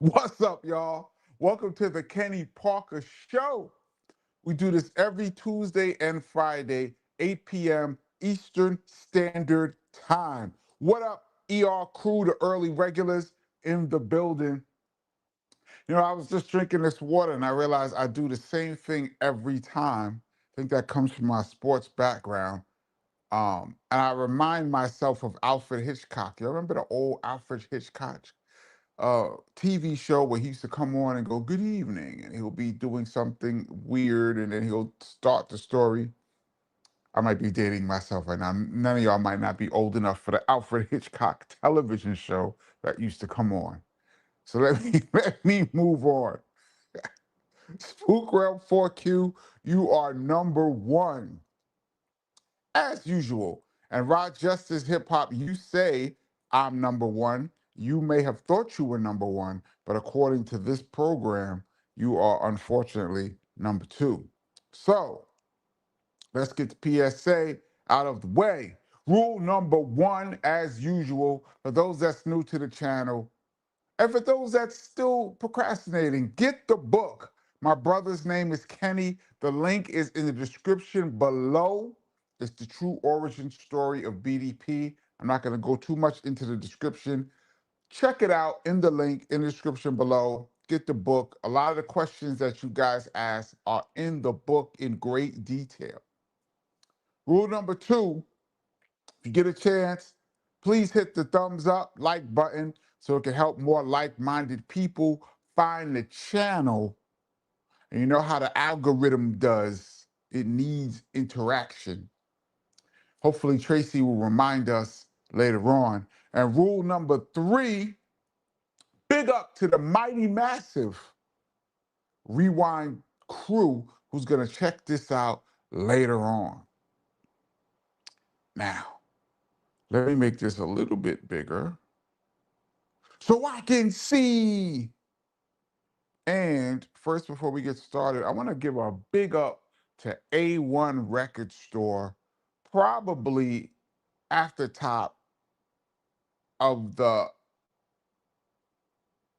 What's up, y'all? Welcome to the Kenny Parker Show. We do this every Tuesday and Friday, 8 p.m. Eastern Standard Time. What up, ER crew, the early regulars in the building? I was just drinking this water and I realized I do the same thing every time. I think that comes from my sports background. And I remind myself of Alfred Hitchcock. You remember the old Alfred Hitchcock TV show where he used to come on and go, "Good evening," and he'll be doing something weird, and then he'll start the story. I might be dating myself right now. None of y'all might not be old enough for the Alfred Hitchcock television show that used to come on. So let me move on. Spook Realm 4Q, you are number one as usual. And Rod Justice Hip Hop, you say I'm number one. You may have thought you were number one, but according to this program, you are unfortunately number two. So let's get the PSA out of the way. Rule number one, as usual, for those that's new to the channel, and for those that's still procrastinating, get the book. My brother's name is Kenny. The link is in the description below. It's the true origin story of BDP. I'm not going to go too much into the description. Check it out in the link in the description below. Get the book. A lot of the questions that you guys ask are in the book in great detail. Rule number two, if you get a chance, please hit the thumbs up, like button so it can help more like-minded people find the channel. And you know how the algorithm does. It needs interaction. Hopefully Tracy will remind us later on. And rule number three, big up to the mighty massive Rewind crew who's going to check this out later on. Now, let me make this a little bit bigger so I can see. And first, before we get started, I want to give a big up to A1 Record Store, probably at the top of the,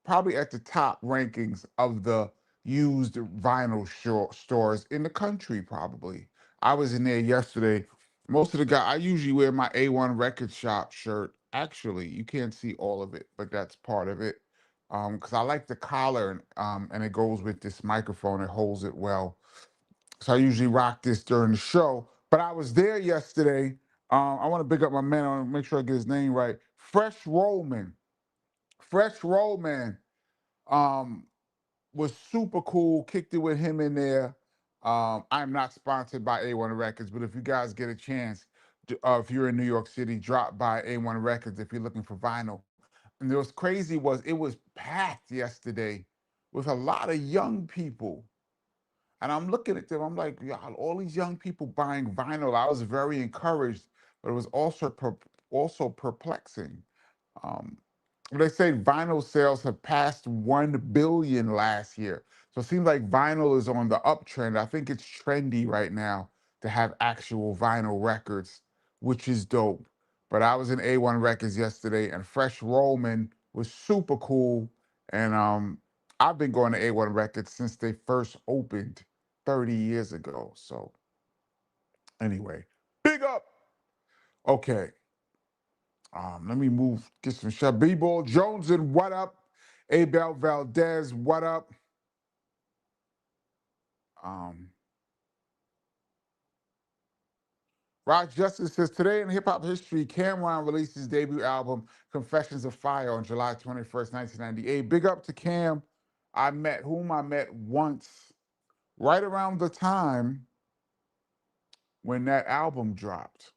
probably at the top rankings of the used vinyl stores in the country, probably. I was in there yesterday. Most of the guys, I usually wear my A1 Record Shop shirt. Actually, you can't see all of it, but that's part of it. Because I like the collar and it goes with this microphone. It holds it well. So I usually rock this during the show. But I was there yesterday. I want to big up my man. I want to make sure I get his name right. Fresh Rollman. Fresh Rollman um, was super cool. Kicked it with him in there. I'm not sponsored by A1 Records, but if you guys get a chance, if you're in New York City, drop by A1 Records if you're looking for vinyl. And what's crazy was it was packed yesterday with a lot of young people. And I'm looking at them, I'm like, y'all, all these young people buying vinyl. I was very encouraged, but it was also perplexing. Um, they say vinyl sales have passed 1 billion last year. So it seems like vinyl is on the uptrend. I think it's trendy right now to have actual vinyl records, which is dope. But I was in A1 Records yesterday, and Fresh Rollman was super cool. And I've been going to A1 Records since they first opened 30 years ago. So anyway, big up. Okay. Let me move, get some shot. B-Ball Jones and what up? Abel Valdez, what up? Um, Rock Justice says, today in hip hop history, Cameron released his debut album, Confessions of Fire, on July 21st, 1998. Big up to Cam. I met once, right around the time when that album dropped.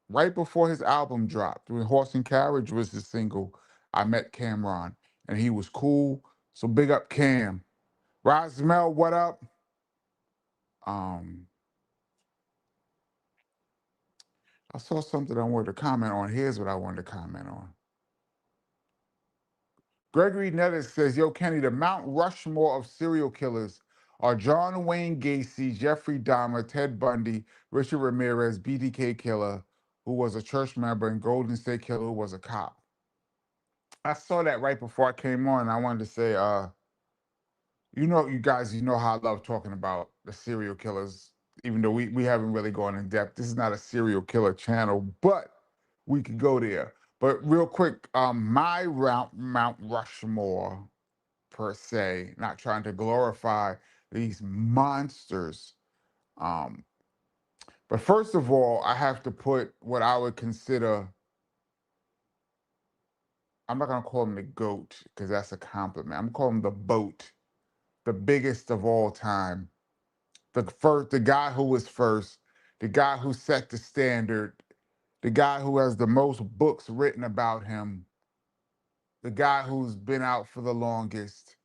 Right before his album dropped, when Horse and Carriage was his single, I met Cameron, and he was cool. So big up Cam. Rosmel, what up? Um, I saw something I wanted to comment on. Here's what I wanted to comment on. Gregory Nettis says, yo, Kenny, the Mount Rushmore of serial killers are John Wayne Gacy, Jeffrey Dahmer, Ted Bundy, Richard Ramirez, BTK killer, who was a church member, and Golden State killer, who was a cop. I saw that right before I came on. And I wanted to say, you guys, you know how I love talking about the serial killers, even though we haven't really gone in depth. This is not a serial killer channel, but we could go there. But real quick, my Mount Rushmore per se, not trying to glorify these monsters. Um, but first of all, I have to put what I would consider, I'm not gonna call him the GOAT because that's a compliment. I'm gonna call him the BOAT, the biggest of all time. The guy who was first, the guy who set the standard, the guy who has the most books written about him, the guy who's been out for the longest,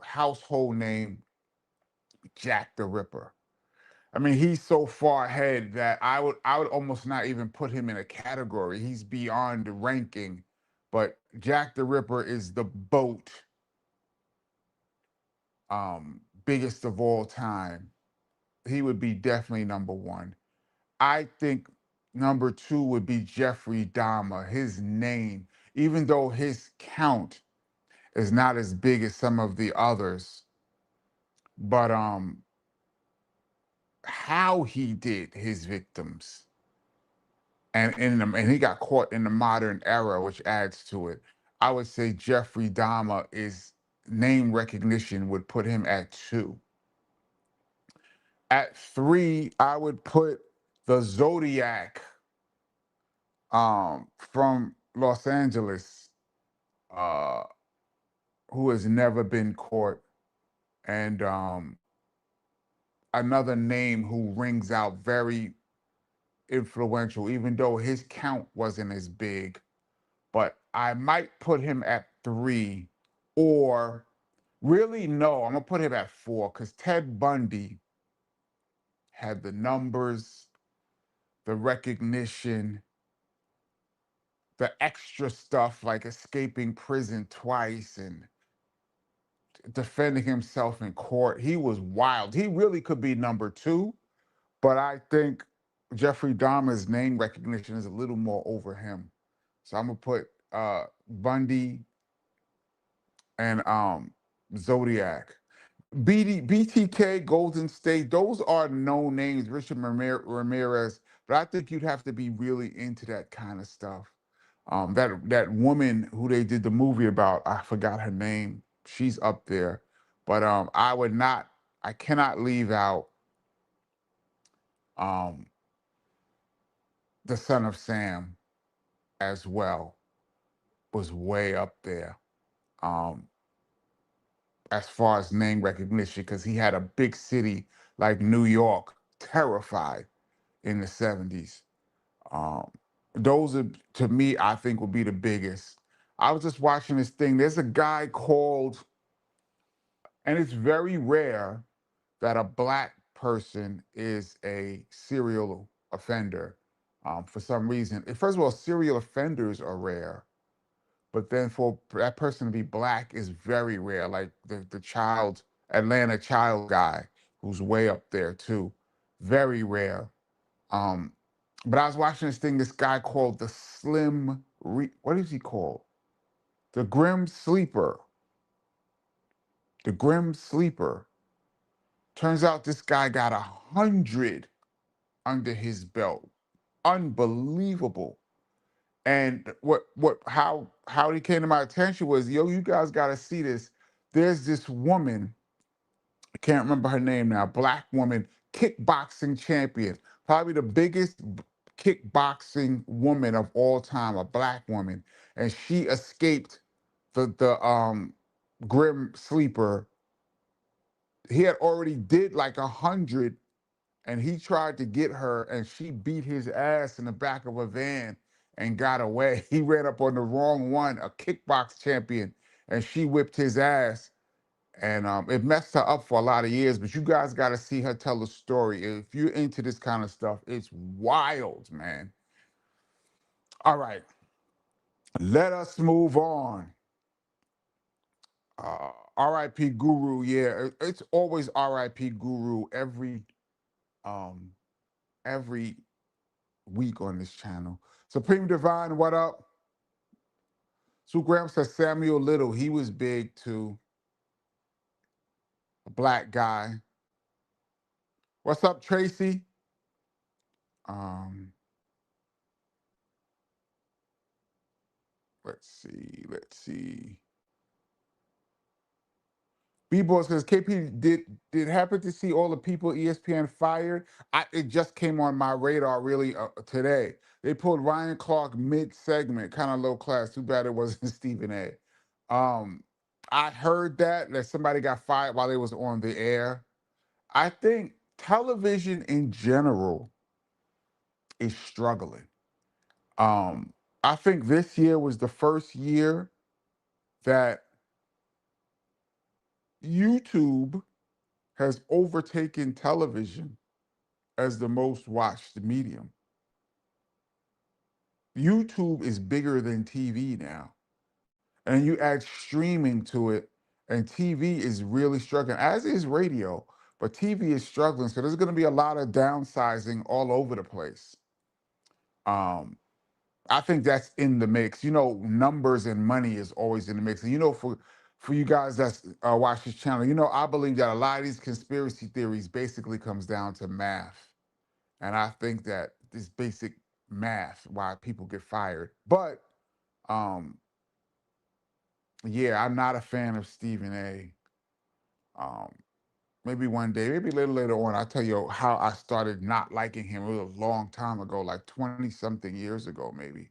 household name, Jack the Ripper. I mean, he's so far ahead that I would almost not even put him in a category. He's beyond the ranking. But Jack the Ripper is the boat, biggest of all time. He would be definitely number one. I think number two would be Jeffrey Dahmer. His name, even though his count is not as big as some of the others, but how he did his victims, and he got caught in the modern era, which adds to it. I would say Jeffrey Dahmer is name recognition would put him at two. At three, I would put the Zodiac from Los Angeles, uh, who has never been caught, and another name who rings out very influential, even though his count wasn't as big. But I might put him at three, or really, no, I'm gonna put him at four because Ted Bundy had the numbers, the recognition, the extra stuff like escaping prison twice and defending himself in court. He was wild. He really could be number two, but I think Jeffrey Dahmer's name recognition is a little more over him. So I'm gonna put Bundy and Zodiac. BTK, Golden State, those are known names, Richard Ramirez, but I think you'd have to be really into that kind of stuff. That woman who they did the movie about, I forgot her name. She's up there, but I would not. I cannot leave out um, the Son of Sam as well. Was way up there um, as far as name recognition because he had a big city like New York terrified in the 70s. Um, those are, to me, I think will be the biggest. I was just watching this thing. There's a guy called, and it's very rare that a black person is a serial offender for some reason. First of all, serial offenders are rare, but then for that person to be black is very rare. Like the child, Atlanta child guy, who's way up there too, very rare. Um, but I was watching this thing, this guy called the what is he called? The Grim Sleeper. The Grim Sleeper. Turns out this guy got 100 under his belt. Unbelievable. And how he came to my attention was, yo, you guys gotta see this. There's this woman, I can't remember her name now, black woman, kickboxing champion, probably the biggest kickboxing woman of all time, a black woman, and she escaped the Grim Sleeper. He had already did like 100, and he tried to get her, and she beat his ass in the back of a van and got away. He ran up on the wrong one, a kickbox champion, and she whipped his ass. And it messed her up for a lot of years, but you guys got to see her tell the story. If you're into this kind of stuff, it's wild, man. All right, let us move on. R.I.P. Guru, yeah, it's always R.I.P. Guru um every week on this channel. Supreme Divine, what up? Sue Graham says Samuel Little. He was big too. A black guy. What's up, Tracy? Um, let's see. Let's see. B-Boy says KP did happen to see all the people ESPN fired. It just came on my radar really today. They pulled Ryan Clark mid segment, kind of low class. Too bad it wasn't Stephen A. I heard that somebody got fired while they was on the air. I think television in general is struggling. I think this year was the first year that YouTube has overtaken television as the most watched medium. YouTube is bigger than TV now. And you add streaming to it, and TV is really struggling, as is radio, but TV is struggling. So there's going to be a lot of downsizing all over the place. Um, I think that's in the mix. Numbers and money is always in the mix. And for you guys that's watch this channel, I believe that a lot of these conspiracy theories basically comes down to math. And I think that this basic math why people get fired. But um, yeah, I'm not a fan of Stephen A. Maybe one day, maybe later on, I'll tell you how I started not liking him. It was a long time ago, like 20 something years ago, maybe.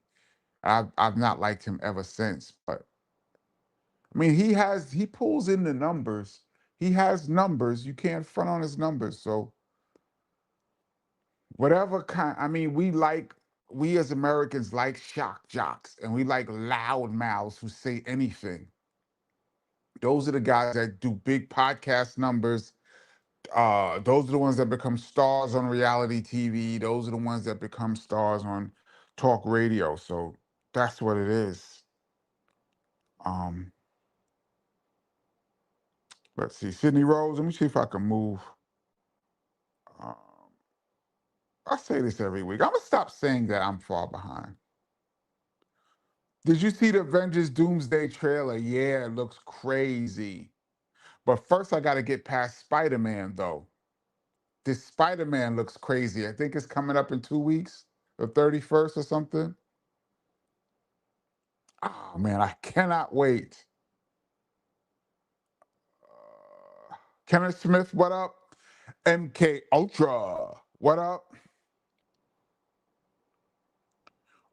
I've not liked him ever since. But I mean, he pulls in the numbers. He has numbers. You can't front on his numbers. So whatever kind, I mean, we as Americans like shock jocks, and we like loud mouths who say anything. Those are the guys that do big podcast numbers. Those are the ones that become stars on reality TV. Those are the ones that become stars on talk radio. So that's what it is. Um, let's see, Sydney Rose. Let me see if I can move. Um, I say this every week. I'm gonna stop saying that I'm far behind. Did you see the Avengers Doomsday trailer? Yeah, it looks crazy. But first, I got to get past Spider-Man, though. This Spider-Man looks crazy. I think it's coming up in 2 weeks, the 31st or something. Oh, man, I cannot wait. Kenneth Smith, what up? MK Ultra, what up?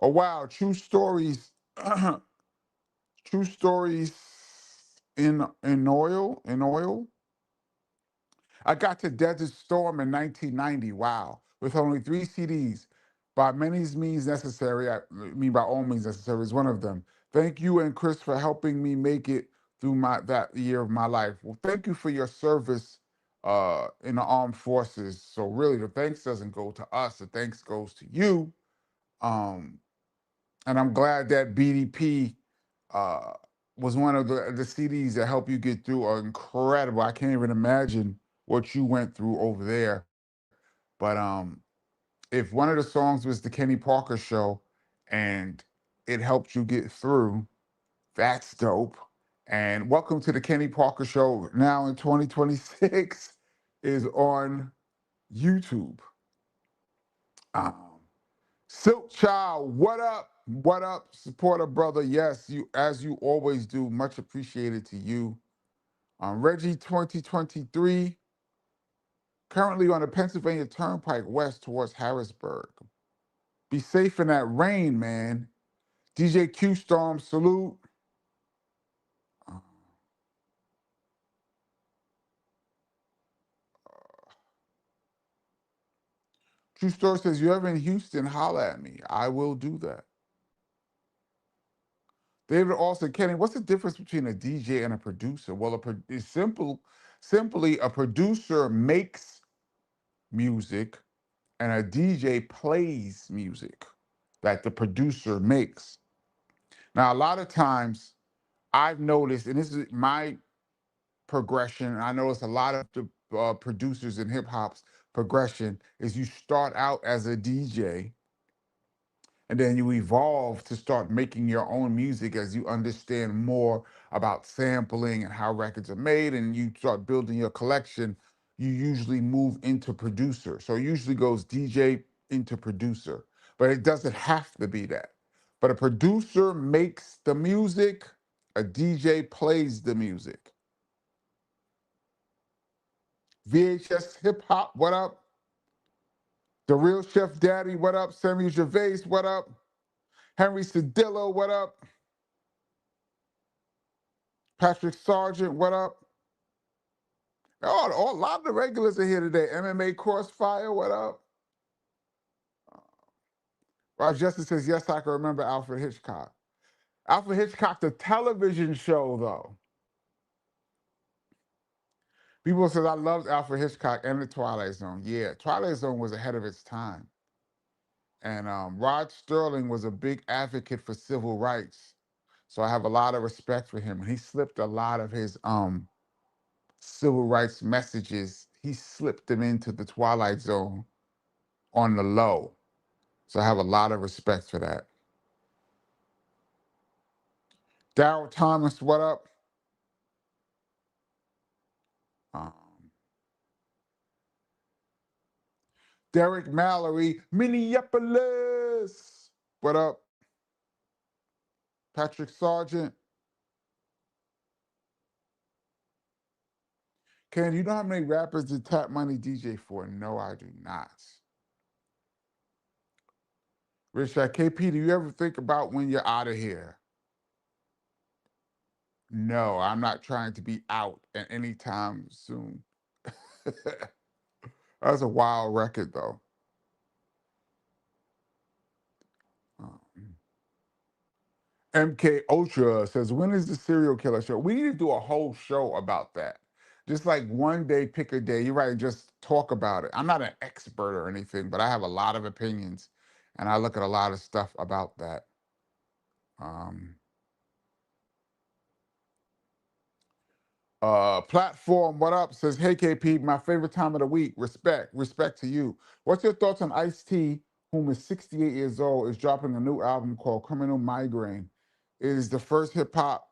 Oh, wow, true stories. True stories in oil. I got to Desert Storm in 1990. Wow, with only 3 CDs. By many means necessary, I mean by all means necessary is one of them. Thank you and Chris for helping me make it through that year of my life. Well, thank you for your service in the armed forces. So really, the thanks doesn't go to us. The thanks goes to you. Um, and I'm glad that BDP uh, was one of the CDs that helped you get through. Are incredible. I can't even imagine what you went through over there. But if one of the songs was the Kenny Parker Show, and it helped you get through, that's dope. And welcome to the Kenny Parker Show. Now in 2026 is on YouTube. Um, Silk Child, what up? What up, supporter brother? Yes, you as you always do. Much appreciated to you. Reggie 2023, currently on the Pennsylvania Turnpike west towards Harrisburg. Be safe in that rain, man. DJ Q Storm, salute. Uh, True Story says, you ever in Houston, holla at me. I will do that. David Austin, Kenny, what's the difference between a DJ and a producer? Well, it's simply a producer makes music and a DJ plays music that the producer makes. Now, a lot of times I've noticed, and this is my progression, and I notice a lot of the producers in hip hop's progression is you start out as a DJ And then you evolve to start making your own music as you understand more about sampling and how records are made, and you start building your collection. You usually move into producer. So it usually goes DJ into producer, but it doesn't have to be that. But a producer makes the music, a DJ plays the music. VHS Hip Hop, what up? The Real Chef Daddy, what up? Sammy Gervais, what up? Henry Cedillo, what up? Patrick Sargent, what up? Oh, a lot of the regulars are here today. MMA Crossfire, what up? Rod Justice says, yes, I can remember Alfred Hitchcock. Alfred Hitchcock, the television show, though. People says, I loved Alfred Hitchcock and the Twilight Zone. Yeah, Twilight Zone was ahead of its time. And Rod Sterling was a big advocate for civil rights. So I have a lot of respect for him. He slipped a lot of his civil rights messages. He slipped them into the Twilight Zone on the low. So I have a lot of respect for that. Daryl Thomas, what up? Um, Derek Mallory, Minneapolis, what up? Patrick Sargent. Ken, you know how many rappers did Tap Money DJ for? No, I do not. Rich KP, do you ever think about when you're out of here? No, I'm not trying to be out at any time soon. That's a wild record, though. Um, MK Ultra says, when is the serial killer show? We need to do a whole show about that. Just like one day, pick a day. You're right, just talk about it. I'm not an expert or anything, but I have a lot of opinions, and I look at a lot of stuff about that. Um, Platform, what up? Says, hey KP, my favorite time of the week. Respect to you. What's your thoughts on Ice-T, whom is 68 years old, is dropping a new album called Criminal Migraine? It is the first hip hop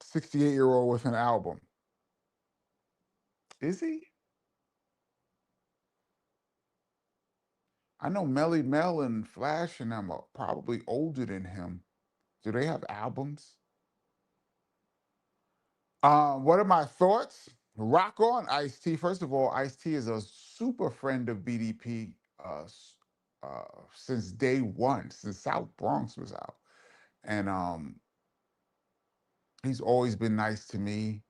68-year-old with an album. Is he? I know Melly Mel and Flash and them are probably older than him. Do they have albums? What are my thoughts? Rock on, Ice-T. First of all, Ice-T is a super friend of BDP since day one, since South Bronx was out. And he's always been nice to me.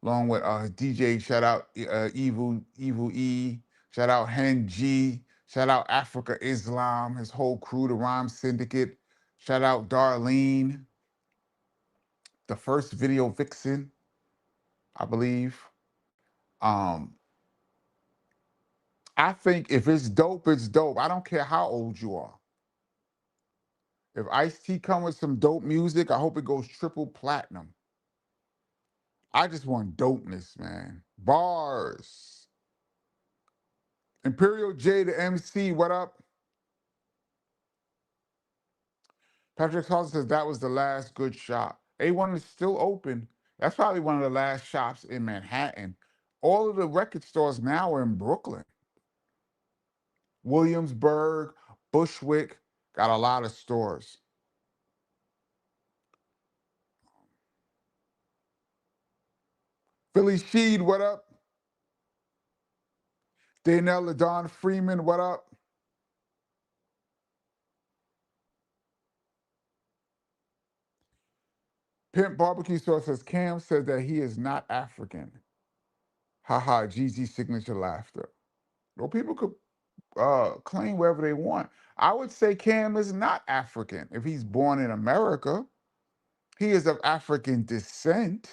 Along with DJ, shout out Evil E, shout out Hen G, shout out Africa Islam, his whole crew, the Rhyme Syndicate, shout out Darlene, the first video vixen, I believe. Um, I think if it's dope, it's dope. I don't care how old you are. If Ice-T come with some dope music, I hope it goes triple platinum. I just want dopeness, man. Bars. Imperial J, the MC, what up? Patrick Hall says that was the last good shop. A1 is still open. That's probably one of the last shops in Manhattan. All of the record stores now are in Brooklyn. Williamsburg, Bushwick, got a lot of stores. Philly Sheed, what up? Danielle LaDon Freeman, what up? Pimp Barbecue Sauce says Cam said that he is not African. Haha, Jeezy signature laughter. Well, people could claim wherever they want. I would say Cam is not African. If he's born in America, he is of African descent.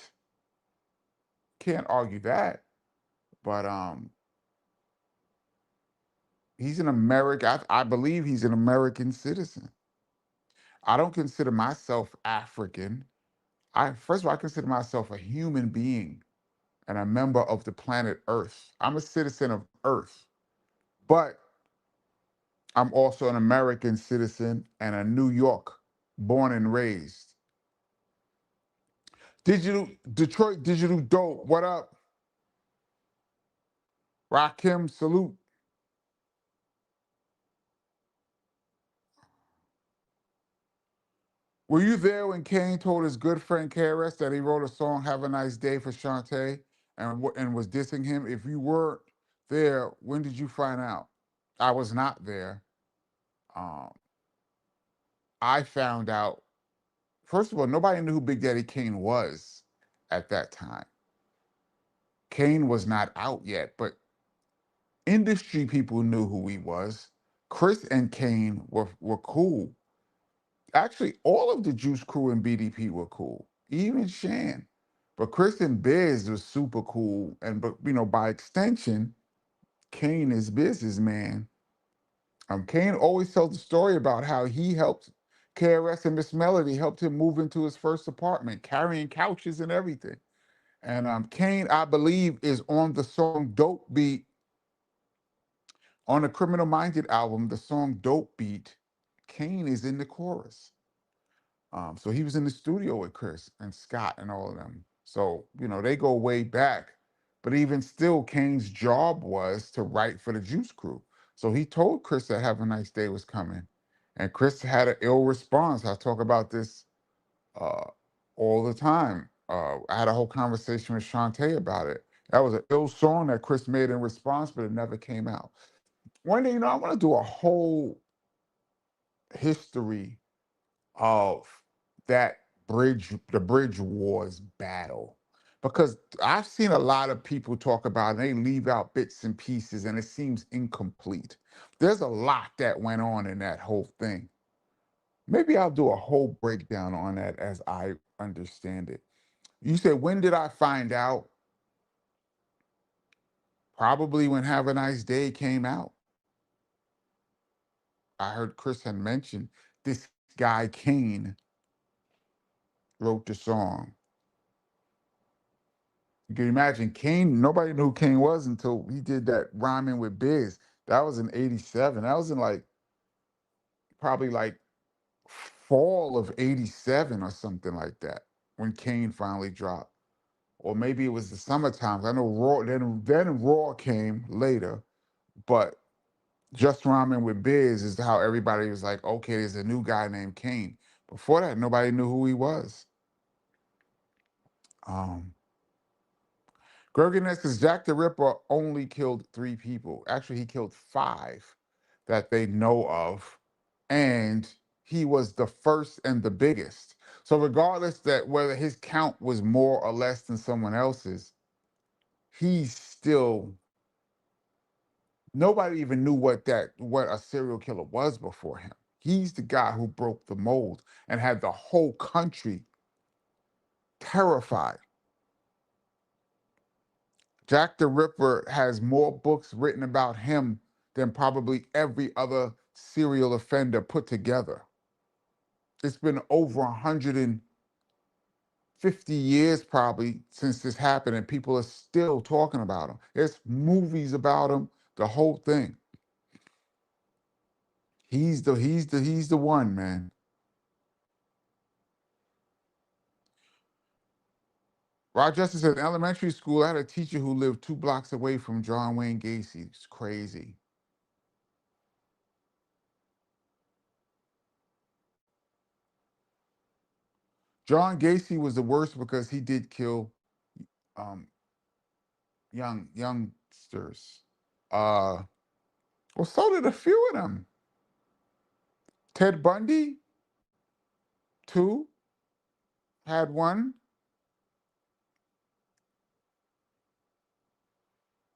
Can't argue that. But he's an American. I believe he's an American citizen. I don't consider myself African. First of all, I consider myself a human being and a member of the planet Earth. I'm a citizen of Earth. But I'm also an American citizen and a New York born and raised. Digital Detroit Digital Dope. What up? Rakim, salute. Were you there when Kane told his good friend KRS that he wrote a song "Have a Nice Day" for Shantae and was dissing him? If you weren't there, when did you find out? I was not there. Um, I found out. First of all, nobody knew who Big Daddy Kane was at that time. Kane was not out yet, but industry people knew who he was. Chris and Kane were cool. Actually, all of the Juice Crew and BDP were cool, even Shan. But Chris and Biz was super cool, and but by extension, Kane is Biz's man. Kane always tells the story about how he helped KRS and Miss Melody helped him move into his first apartment, carrying couches and everything. And Kane, I believe, is on the song "Dope Beat" on the Criminal Minded album. The song "Dope Beat," Kane is in the chorus. So he was in the studio with Chris and Scott and all of them. So, they go way back. But even still, Kane's job was to write for the Juice Crew. So he told Chris that Have a Nice Day was coming. And Chris had an ill response. I talk about this uh, all the time. I had a whole conversation with Shantae about it. That was an ill song that Chris made in response, but it never came out. One day, I want to do a whole history of that the Bridge Wars battle. Because I've seen a lot of people talk about it, and they leave out bits and pieces, and it seems incomplete. There's a lot that went on in that whole thing. Maybe I'll do a whole breakdown on that as I understand it. You said, when did I find out? Probably when Have a Nice Day came out. I heard Chris had mentioned this guy Kane wrote the song. You can imagine Kane, nobody knew who Kane was until he did that rhyming with Biz. That was in 87. That was in probably fall of 87 or something like that when Kane finally dropped. Or maybe it was the summertime. I know Raw, then Raw came later, but just rhyming with Biz is how everybody was like, okay, there's a new guy named Kane. Before that, nobody knew who he was. Um, Gergen says Jack the Ripper only killed 3 people. Actually, he killed 5 that they know of, and he was the first and the biggest. So regardless that whether his count was more or less than someone else's, he's still nobody even knew what a serial killer was before him. He's the guy who broke the mold and had the whole country terrified. Jack the Ripper has more books written about him than probably every other serial offender put together. It's been over 150 years probably since this happened, and people are still talking about him. There's movies about him, the whole thing. He's the one, man. Rochester said, in elementary school, I had a teacher who lived 2 blocks away from John Wayne Gacy. It's crazy. John Gacy was the worst because he did kill um, youngsters. Well, so did a few of them. Ted Bundy, 2, had one.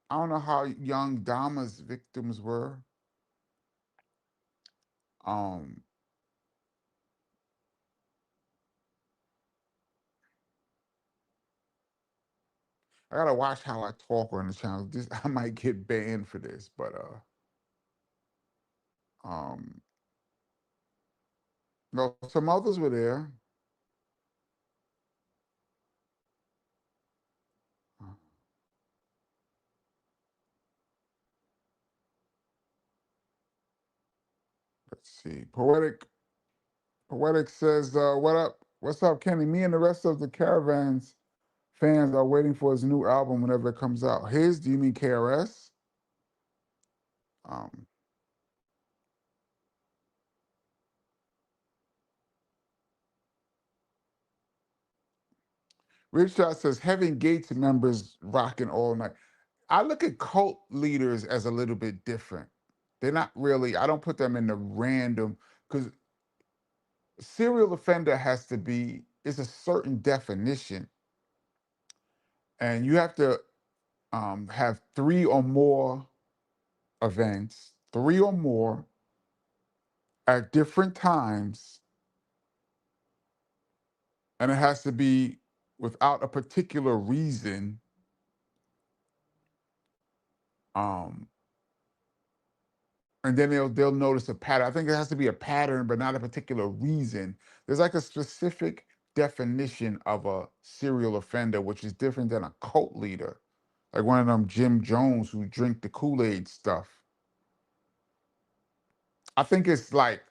I don't know how young Dama's victims were. Um, I gotta watch how I talk on the channel. This I might get banned for this, but um, no, some others were there. Let's see. Poetic says, "What up? What's up, Kenny? Me and the rest of the Caravans fans are waiting for his new album whenever it comes out. His? Do you mean KRS? Um, Rich Shot says Heaven Gates members rocking all night. I look at cult leaders as a little bit different. They're not really. I don't put them in the random because serial offender has to be. It's a certain definition, and you have to have three or more events, three or more at different times, and it has to be without a particular reason. Um, and then they'll notice a pattern. I think it has to be a pattern, but not a particular reason. There's like a specific definition of a serial offender, which is different than a cult leader, like one of them Jim Jones who drink the Kool-Aid stuff. I think it's like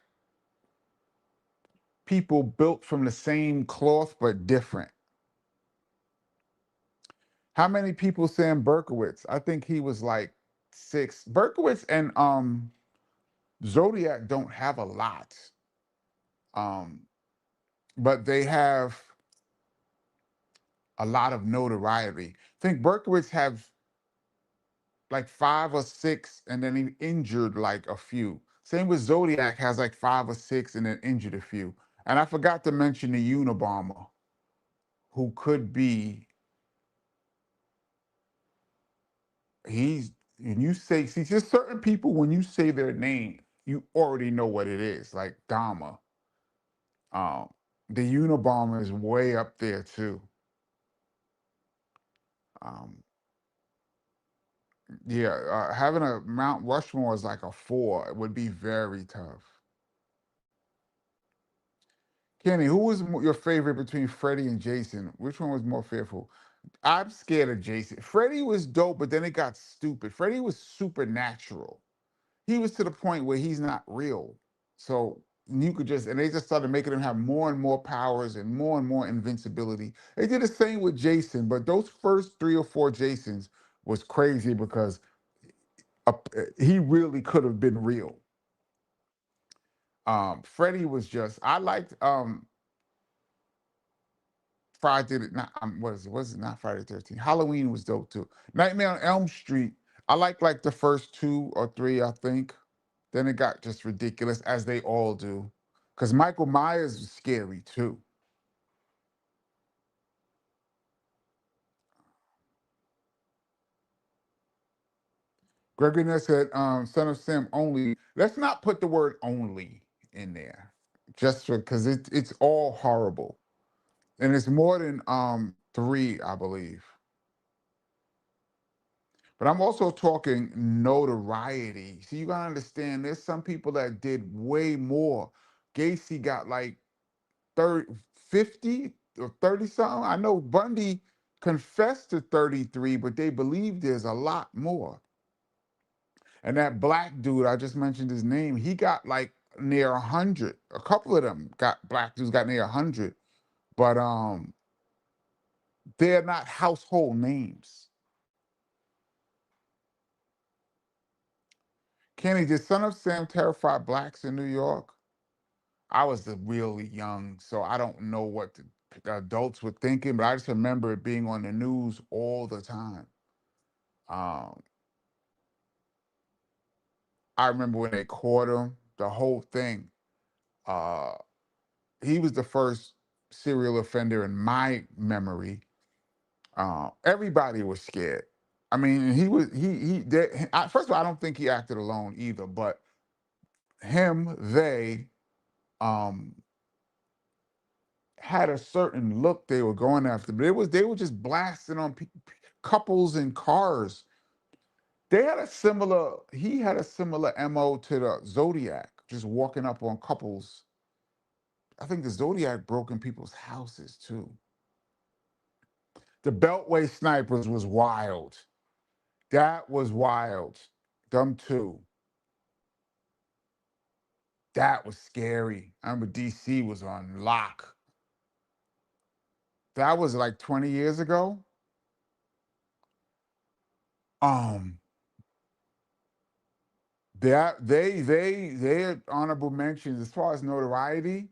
people built from the same cloth but different. How many people Sam Berkowitz? I think he was like six. Berkowitz and Zodiac don't have a lot, um, but they have a lot of notoriety. I think Berkowitz have like five or six, and then he injured like a few. Same with Zodiac has like five or six, and then injured a few. And I forgot to mention the Unabomber, who could be. He's when you say see just certain people when you say their name, you already know what it is. Like Dama, um, the Unabomber is way up there too. Um, yeah, having a Mount Rushmore is like a four. It would be very tough. Kenny, who was your favorite between Freddie and Jason? Which one was more fearful? I'm scared of Jason. Freddie was dope, but then it got stupid. Freddie was supernatural. He was to the point where he's not real. So you could just, and they just started making him have more and more powers and more invincibility. They did the same with Jason, but those first three or four Jasons was crazy because uh, he really could have been real. Freddie was just, I liked Friday, not was it not Friday the 13th? Halloween was dope too. Nightmare on Elm Street, I like the first two or three, I think. Then it got just ridiculous, as they all do. Because Michael Myers is scary too. Gregory Ness said, Son of Sam only. Let's not put the word only in there. Just because it's all horrible. And it's more than three, I believe. But I'm also talking notoriety. See, you gotta understand there's some people that did way more. Gacy got like 30, 50 or 30 something. I know Bundy confessed to 33, but they believe there's a lot more. And that black dude, I just mentioned his name, he got like near 100. A couple of them got black dudes got near 100, but they're not household names. Kenny, did Son of Sam terrify blacks in New York? I was really young, so I don't know what the adults were thinking, but I just remember it being on the news all the time. Um, I remember when they caught him, the whole thing. Uh, he was the first serial offender in my memory. Everybody was scared. I mean, he was first of all, I don't think he acted alone either, but him, they um had a certain look they were going after, but they were just blasting on couples and cars. He had a similar MO to the Zodiac, just walking up on couples. I think the Zodiac broke in people's houses too. The Beltway snipers was wild. That was wild. Them too. That was scary. I remember DC was on lock. That was like 20 years ago. Um, that they are honorable mentions as far as notoriety.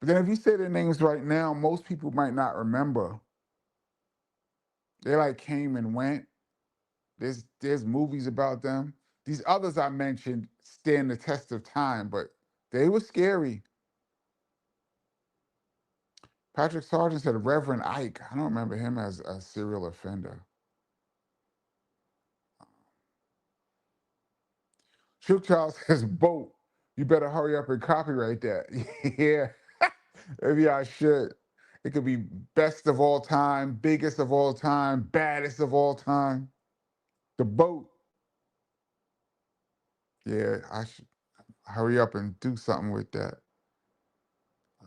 But then if you say their names right now, most people might not remember. They like came and went. There's movies about them. These others I mentioned stand the test of time, but they were scary. Patrick Sargent said Reverend Ike. I don't remember him as a serial offender. Shook Child says boat. You better hurry up and copyright that. Yeah, maybe I should. It could be best of all time, biggest of all time, baddest of all time. The boat. Yeah, I should hurry up and do something with that.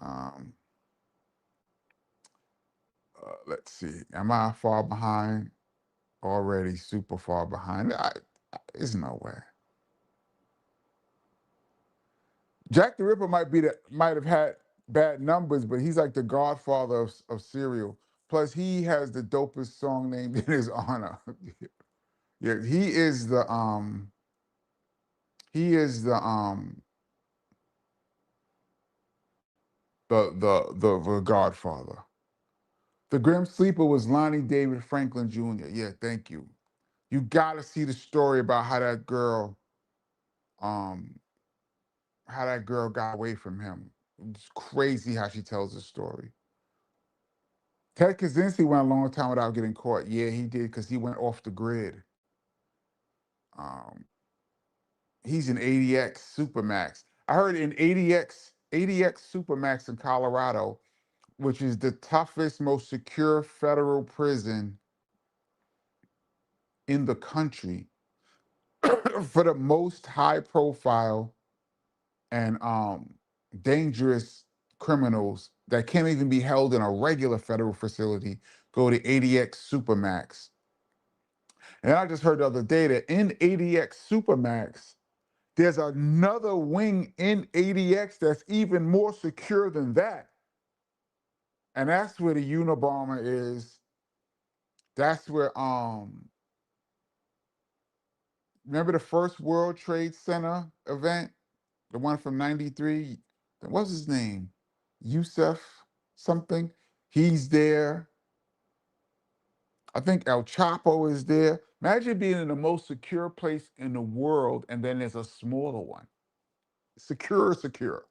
Um, let's see. Am I far behind? Already super far behind. There's no way. Jack the Ripper might have had bad numbers, but he's like the godfather of cereal. Plus, he has the dopest song named in his honor. Yeah, he is the godfather. The Grim Sleeper was Lonnie David Franklin Jr. Yeah, thank you. You gotta see the story about um how that girl got away from him. It's crazy how she tells the story. Ted Kaczynski went a long time without getting caught. Yeah, he did because he went off the grid. Um, he's an ADX Supermax. I heard in ADX Supermax in Colorado, which is the toughest, most secure federal prison in the country for the most high profile and dangerous criminals that can't even be held in a regular federal facility go to ADX Supermax. And I just heard the other day that in ADX Supermax, there's another wing in ADX that's even more secure than that. And that's where the Unabomber is. That's where remember the first World Trade Center event? The one from 93? What's his name? Yusef something. He's there. I think El Chapo is there. Imagine being in the most secure place in the world, and then there's a smaller one. Secure.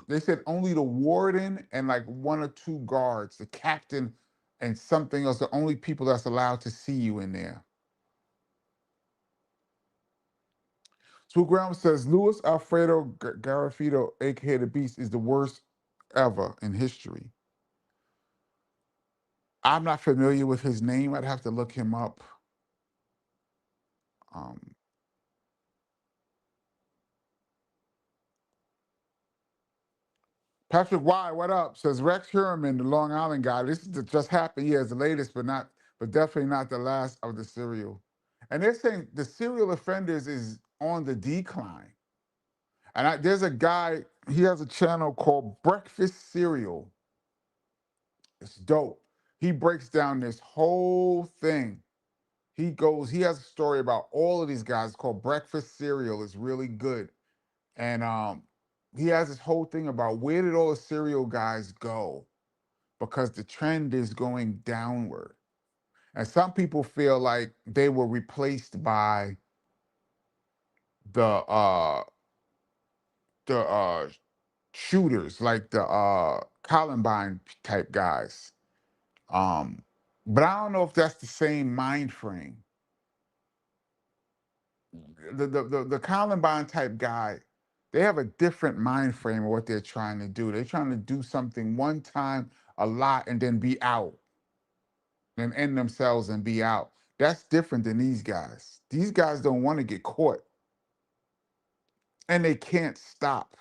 They said only the warden and like one or two guards, the captain and something else, the only people that's allowed to see you in there. Swoop Graham says Luis Alfredo Garofito, aka the Beast, is the worst ever in history. I'm not familiar with his name. I'd have to look him up. Um, Patrick Y, what up? Says Rex Hurman, the Long Island guy. This is just happened. Yeah, it's the latest, but definitely not the last of the serial. And they're saying the serial offenders is on the decline. And there's a guy, he has a channel called Breakfast Cereal. It's dope. He breaks down this whole thing. He has a story about all of these guys called Breakfast Cereal. It's really good. And he has this whole thing about where did all the cereal guys go? Because the trend is going downward. And some people feel like they were replaced by the uh the shooters, like the Columbine type guys. Um, but I don't know if that's the same mind frame. The Columbine type guy, they have a different mind frame of what they're trying to do. They're trying to do something one time a lot and then be out and end themselves and be out. That's different than these guys. These guys don't want to get caught and they can't stop.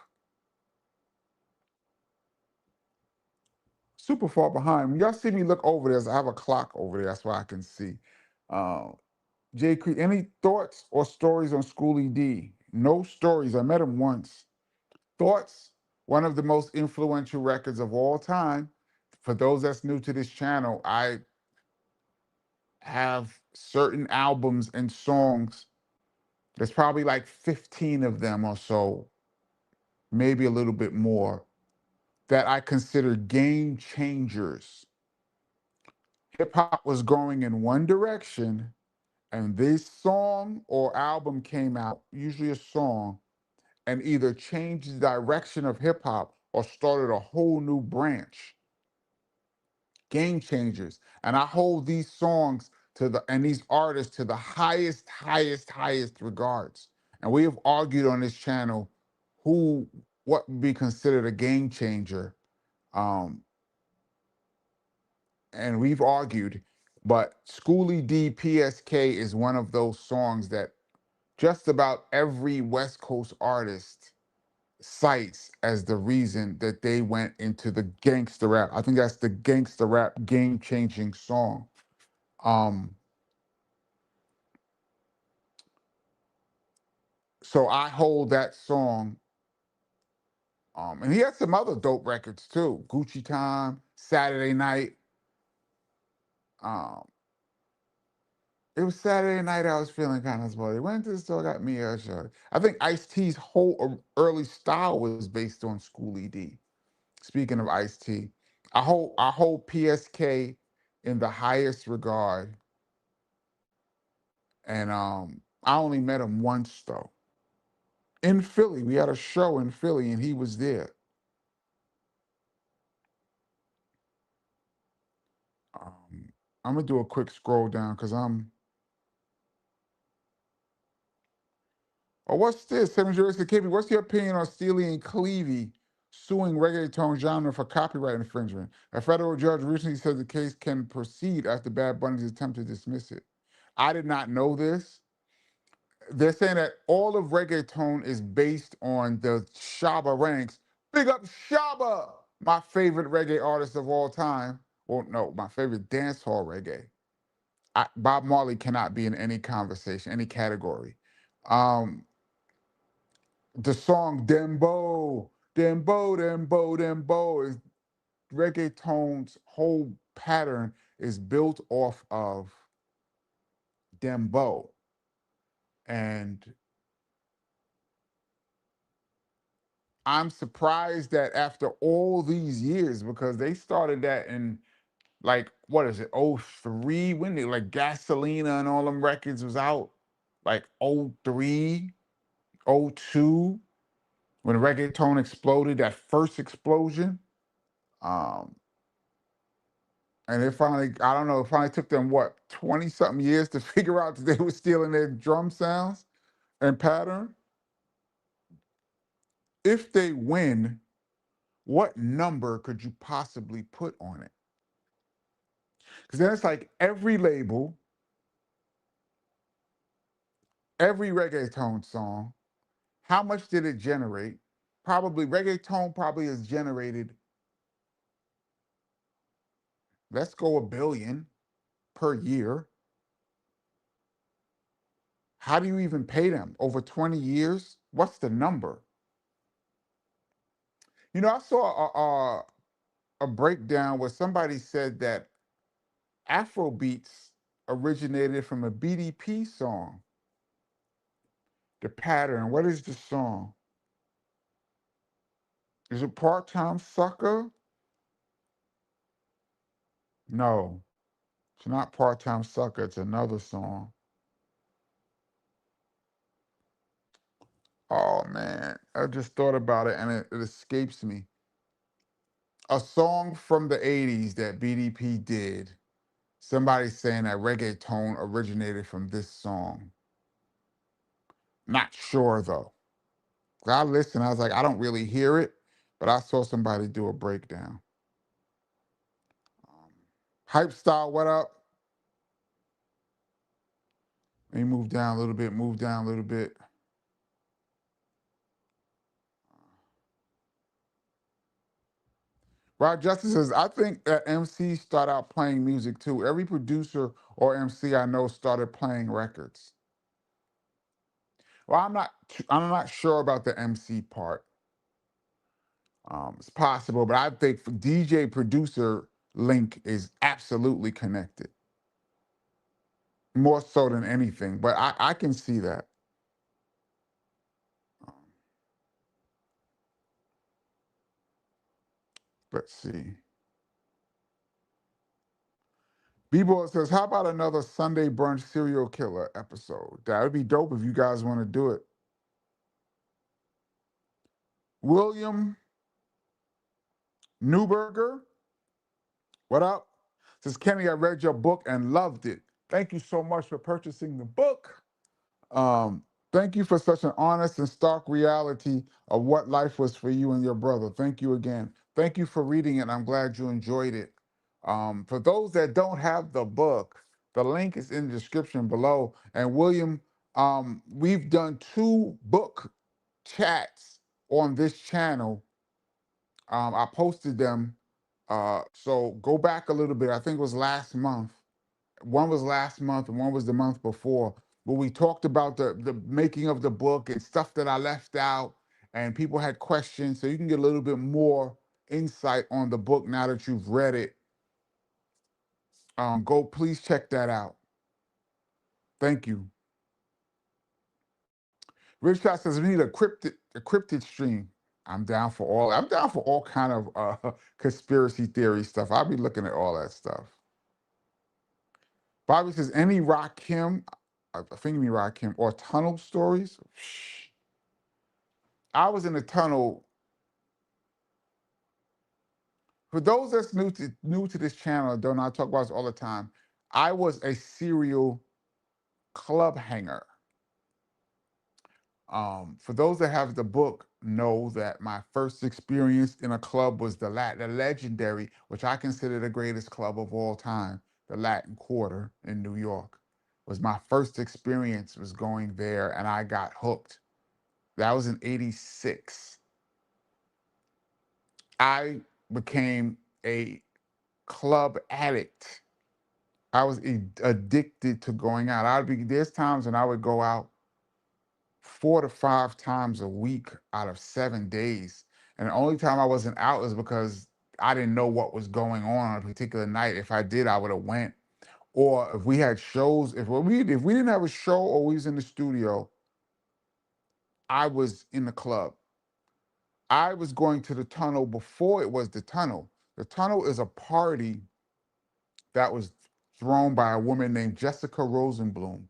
Super far behind. When y'all see me look over there, I have a clock over there. That's why I can see. Uh, Jay Creek, any thoughts or stories on Schoolie D? No Stories. I met him once. Thoughts, one of the most influential records of all time. For those that's new to this channel, I have certain albums and songs. There's probably like 15 of them or so, maybe a little bit more, that I consider game changers. Hip hop was going in one direction, and this song or album came out, usually a song, and either changed the direction of hip hop or started a whole new branch. Game changers. And I hold these songs to the and these artists to the highest, highest, highest regards. And we have argued on this channel who what would be considered a game changer. Um, and we've argued, but Schoolie D PSK is one of those songs that just about every West Coast artist cites as the reason that they went into the gangster rap. I think that's the gangster rap game changing song. Um, so I hold that song. And he had some other dope records too. Gucci Time, Saturday Night. Um, it was Saturday night. I was feeling kind of spoiled. Went to the store, got me a shirt. I think Ice T's whole early style was based on Schoolie D. Speaking of Ice T, I hold PSK in the highest regard. And I only met him once though. In Philly. We had a show in Philly and he was there. Um, I'm gonna do a quick scroll down because oh, what's this? Seven Jersey KP. What's your opinion on Steely and Clevey suing reggaeton genre for copyright infringement? A federal judge recently said the case can proceed after Bad Bunny's attempt to dismiss it. I did not know this. They're saying that all of reggaeton is based on the Shabba ranks. Big up Shabba, my favorite reggae artist of all time. Well, no, my favorite dancehall reggae. Bob Marley cannot be in any conversation, any category. Um, the song Dembo, Dembo, Dembo, Dembo is reggaeton's whole pattern is built off of Dembo. And I'm surprised that after all these years, because they started that in like, what is it, '03? When they like Gasolina and all them records was out? Like '03, '02, when reggaeton exploded, that first explosion. Um, and it finally, I don't know, it finally took them what, 20 something years to figure out that they were stealing their drum sounds and pattern. If they win, what number could you possibly put on it? Because then it's like every label, every reggaeton song, how much did it generate? Probably reggaeton probably has generated, let's go a billion per year. How do you even pay them? Over 20 years? What's the number? I saw a breakdown where somebody said that Afro beats originated from a BDP song. The pattern, what is the song? Is it Part-Time Sucker? No, it's not Part-Time Sucker. It's another song. Oh man, I just thought about it and it escapes me. A song from the 80s that BDP did. Somebody saying that reggaeton originated from this song. Not sure though. I listened, I was like, I don't really hear it, but I saw somebody do a breakdown. Um, Hype Style, what up? Let me move down a little bit, move down a little bit. Rod Justice says, I think that MCs start out playing music too. Every producer or MC I know started playing records. Well, I'm not sure about the MC part. It's possible, but I think for DJ producer link is absolutely connected, more so than anything. But I can see that. Um, let's see. B-Boy says, how about another Sunday brunch serial killer episode? That would be dope if you guys want to do it. William Newberger, what up? Says, Kenny, I read your book and loved it. Thank you so much for purchasing the book. Um, Thank you for such an honest and stark reality of what life was for you and your brother. Thank you again. Thank you for reading it. I'm glad you enjoyed it. For those that don't have the book, the link is in the description below. And William, we've done 2 book chats on this channel. I posted them. So go back a little bit. I think it was last month. One was last month and one was the month before, where we talked about the making of the book and stuff that I left out, and people had questions. So you can get a little bit more insight on the book now that you've read it. Go please check that out. Thank you. Rich Shot says we need a cryptid stream. I'm down for all. I'm down for all kind of conspiracy theory stuff. I'll be looking at all that stuff. Bobby says any Rakim, I think me Rakim, or tunnel stories. I was in a tunnel. For those that's new to this channel, don't know, I talk about this all the time. I was a serial club hanger. For those that have the book, know that my first experience in a club was the legendary, which I consider the greatest club of all time, the Latin Quarter in New York. Was my first experience was going there, and I got hooked. That was in '86. I became a club addict. I was addicted to going out. There's times when I would go out 4 to 5 times a week out of 7 days. And the only time I wasn't out was because I didn't know what was going on a particular night. If I did, I would have went. Or if we had shows, if we didn't have a show or we was in the studio, I was in the club. I was going to the tunnel before it was the tunnel. The tunnel is a party that was thrown by a woman named Jessica Rosenblum.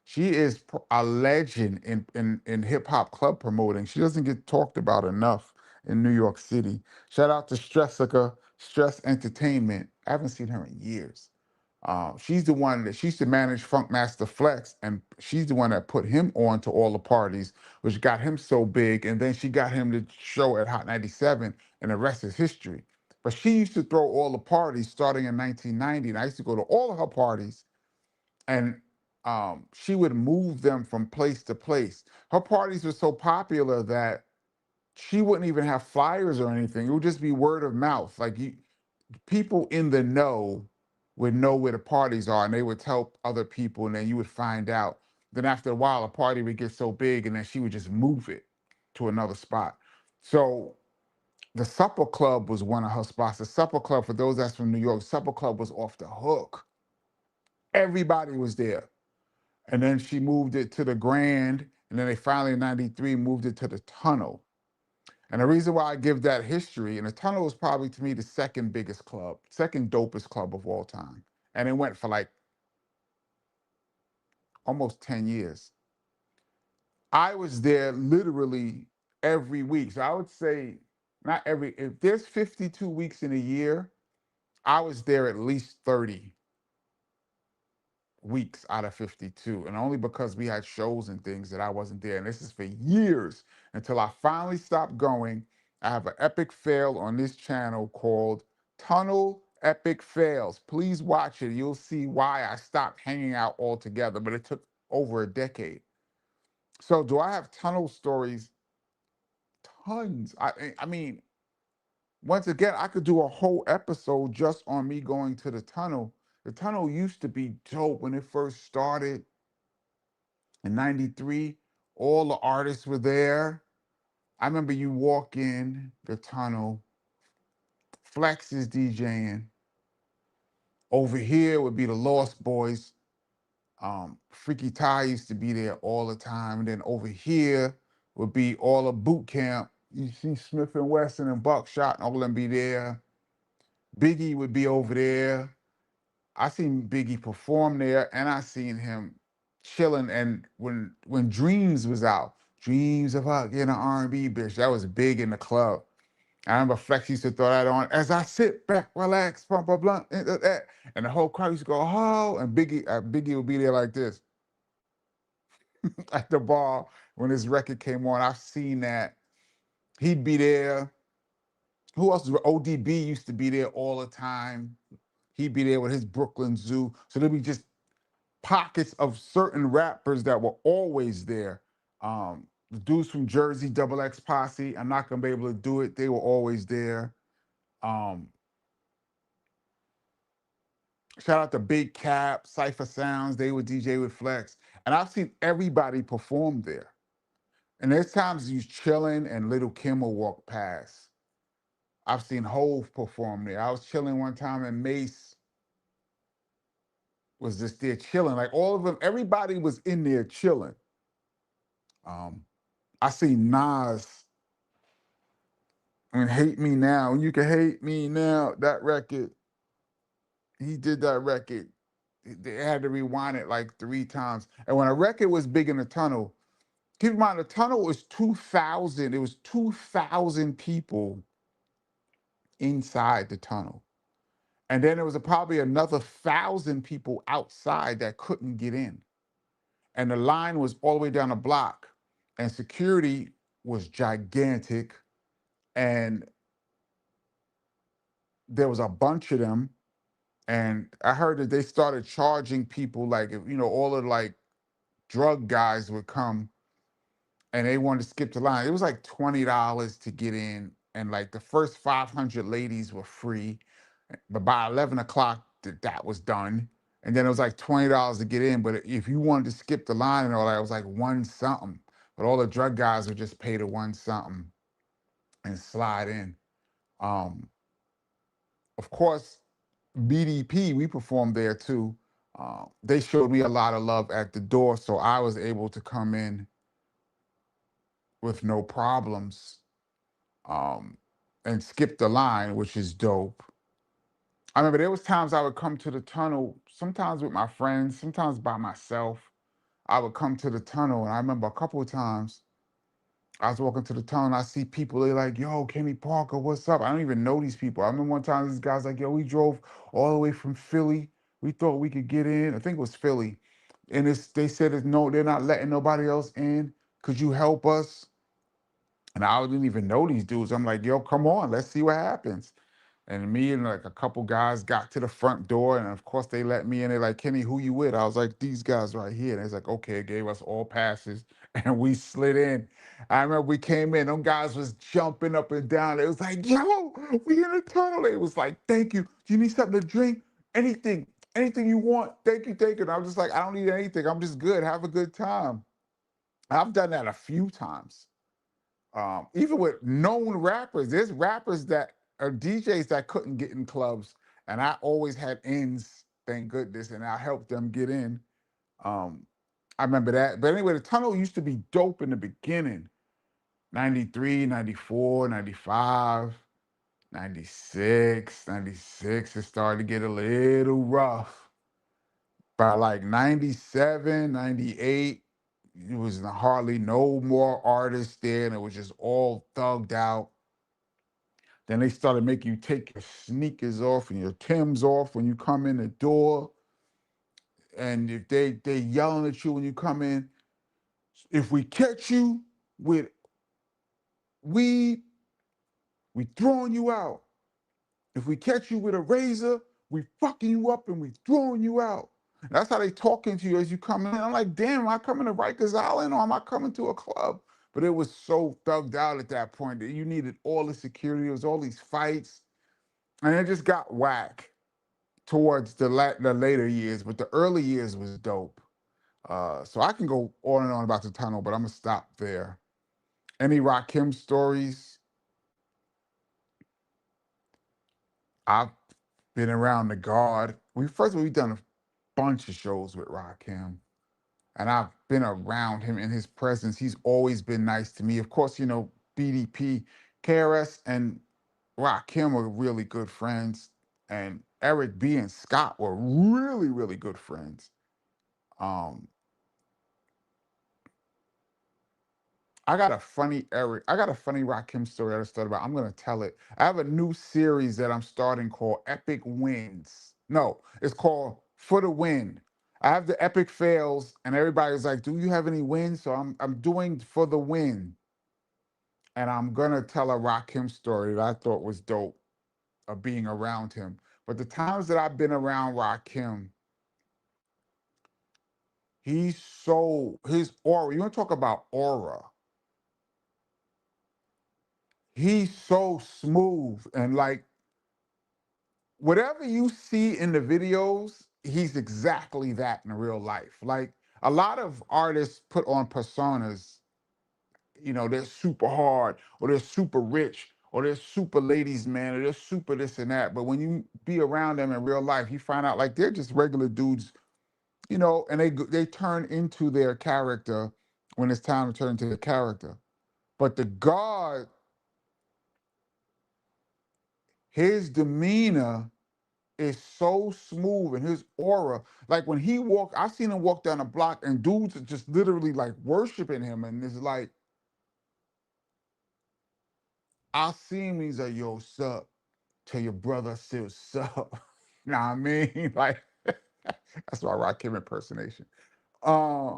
She is a legend in hip hop club promoting. She doesn't get talked about enough in New York City. Shout out to Stressica, Stress Entertainment. I haven't seen her in years. She's the one that she used to manage Funkmaster Flex, and she's the one that put him on to all the parties, which got him so big. And then she got him to show at Hot 97, and the rest is history. But she used to throw all the parties starting in 1990, and I used to go to all of her parties, and she would move them from place to place. Her parties were so popular that she wouldn't even have flyers or anything. It would just be word of mouth. Like people in the know would know where the parties are, and they would tell other people, and then you would find out. Then after a while, a party would get so big, and then she would just move it to another spot. So the Supper Club was one of her spots. The Supper Club, for those that's from New York, Supper Club was off the hook. Everybody was there. And then she moved it to the Grand, and then they finally in '93 moved it to the Tunnel. And the reason why I give that history, and the Tunnel was probably to me the second biggest club, second dopest club of all time. And it went for like almost 10 years. I was there literally every week. So I would say, not every, if there's 52 weeks in a year, I was there at least 30 weeks out of 52. And only because we had shows and things that I wasn't there. And this is for years until I finally stopped going. I have an epic fail on this channel called Tunnel Epic Fails. Please watch it. You'll see why I stopped hanging out altogether, but it took over a decade. So do I have tunnel stories? Tons. I mean, once again, I could do a whole episode just on me going to the tunnel. The tunnel used to be dope when it first started in '93. All the artists were there. I remember you walk in the tunnel, Flex is DJing. Over here would be the Lost Boys. Freaky Ty used to be there all the time. And then over here would be all of boot camp. You see Smith and Wesson and Buckshot and all of them be there. Biggie would be over there. I seen Biggie perform there, and I seen him chilling. And when Dreams was out, Dreams of her getting an R&B bitch, that was big in the club. I remember Flex used to throw that on as I sit back, relax, pump a blunt, and the whole crowd used to go, oh, and Biggie would be there like this at the bar when his record came on. I've seen that. He'd be there. Who else? ODB used to be there all the time. He'd be there with his Brooklyn Zoo. So there'd be just pockets of certain rappers that were always there. The dudes from Jersey, Double X Posse, I'm not gonna be able to do it. They were always there. Um, Shout out to Big Cap, Cypher Sounds, they would DJ with Flex. And I've seen everybody perform there. And there's times you chilling and Little Kim will walk past. I've seen Hove perform there. I was chilling one time and Mace was just there chilling. Like all of them, everybody was in there chilling. I seen Nas and Hate Me Now. You Can Hate Me Now, that record. He did that record. They had to rewind it like 3 times. And when a record was big in the tunnel, keep in mind the tunnel was 2,000. It was 2,000 people inside the tunnel. And then there was probably another 1,000 people outside that couldn't get in. And the line was all the way down the block. And security was gigantic. And there was a bunch of them. And I heard that they started charging people, like, all of like drug guys would come and they wanted to skip the line. It was like $20 to get in. And like the first 500 ladies were free. But by 11 o'clock, that was done. And then it was like $20 to get in. But if you wanted to skip the line and all that, it was like one something. But all the drug guys would just pay the one something and slide in. Of course, BDP, we performed there too. They showed me a lot of love at the door, so I was able to come in with no problems and skip the line, which is dope. I remember there was times I would come to the tunnel, sometimes with my friends, sometimes by myself. I would come to the tunnel, and I remember a couple of times I was walking to the tunnel and I see people, they're like, yo, Kenny Parker, what's up? I don't even know these people. I remember one time this guy's like, yo, we drove all the way from Philly. We thought we could get in. I think it was Philly. And they said, no, they're not letting nobody else in. Could you help us? And I didn't even know these dudes. I'm like, yo, come on, let's see what happens. And me and like a couple guys got to the front door, and of course they let me in. They're like, Kenny, who you with? I was like, these guys right here. And it's like, okay, gave us all passes, and we slid in. I remember we came in, them guys was jumping up and down. It was like, yo, we in the tunnel. It was like, thank you. Do you need something to drink? Anything you want. Thank you, thank you. And I was just like, I don't need anything. I'm just good. Have a good time. I've done that a few times. Even with known rappers, there's rappers that are DJs that couldn't get in clubs, and I always had ends, thank goodness, and I helped them get in. Um, I remember that. But anyway, the tunnel used to be dope in the beginning. 93, 94, 95, 96, 96. It started to get a little rough. By like 97, 98, it was hardly no more artists there, and it was just all thugged out. Then they started making you take your sneakers off and your Timbs off when you come in the door. And if they yelling at you when you come in, if we catch you with weed, we throwing you out. If we catch you with a razor, we fucking you up and we throwing you out. And that's how they talking to you as you come in. I'm like, damn, am I coming to Rikers Island or am I coming to a club? But it was so thugged out at that point that you needed all the security. There was all these fights. And it just got whack towards the later years, but the early years was dope. So I can go on and on about the tunnel, but I'm gonna stop there. Any Rakim stories? I've been around the guard. First of all, we've done a bunch of shows with Rakim, and I've been around him in his presence. He's always been nice to me. Of course, BDP, KRS, and Rakim were really good friends, and Eric B and Scott were really, really good friends. Um, I got a funny Rakim story that I started about. I'm gonna tell it. I have a new series that I'm starting called Epic Wins. No, it's called For the Win. I have the epic fails, and everybody's like, "Do you have any wins?" So I'm doing For the Win, and I'm gonna tell a Rakim story that I thought was dope of being around him. But the times that I've been around Rakim, his aura. You want to talk about aura? He's so smooth, and like whatever you see in the videos, he's exactly that in real life. Like a lot of artists put on personas, they're super hard, or they're super rich, or they're super ladies man, or they're super this and that. But when you be around them in real life, you find out like they're just regular dudes, and they turn into their character when it's time to turn into the character. But the God, his demeanor is so smooth, and his aura, like when he walk, I've seen him walk down the block and dudes are just literally like worshiping him, and it's like I see him, he's like, "Yo, sup, tell your brother still sup." You know what I mean? Like that's my Rakim impersonation. uh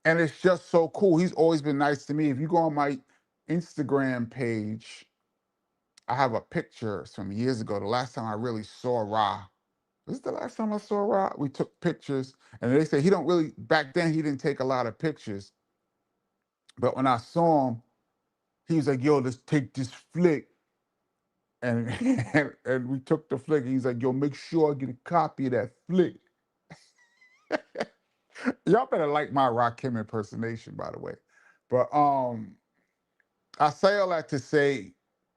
and it's just so cool. He's always been nice to me. If you go on my Instagram page, I have a picture from years ago, the last time I really saw Ra. This is the last time I saw Rod. We took pictures, and they say he don't really. Back then, he didn't take a lot of pictures. But when I saw him, he was like, "Yo, let's take this flick," and and we took the flick. He's like, "Yo, make sure I get a copy of that flick." Y'all better like my Rakim impersonation, by the way. But I say all that to say,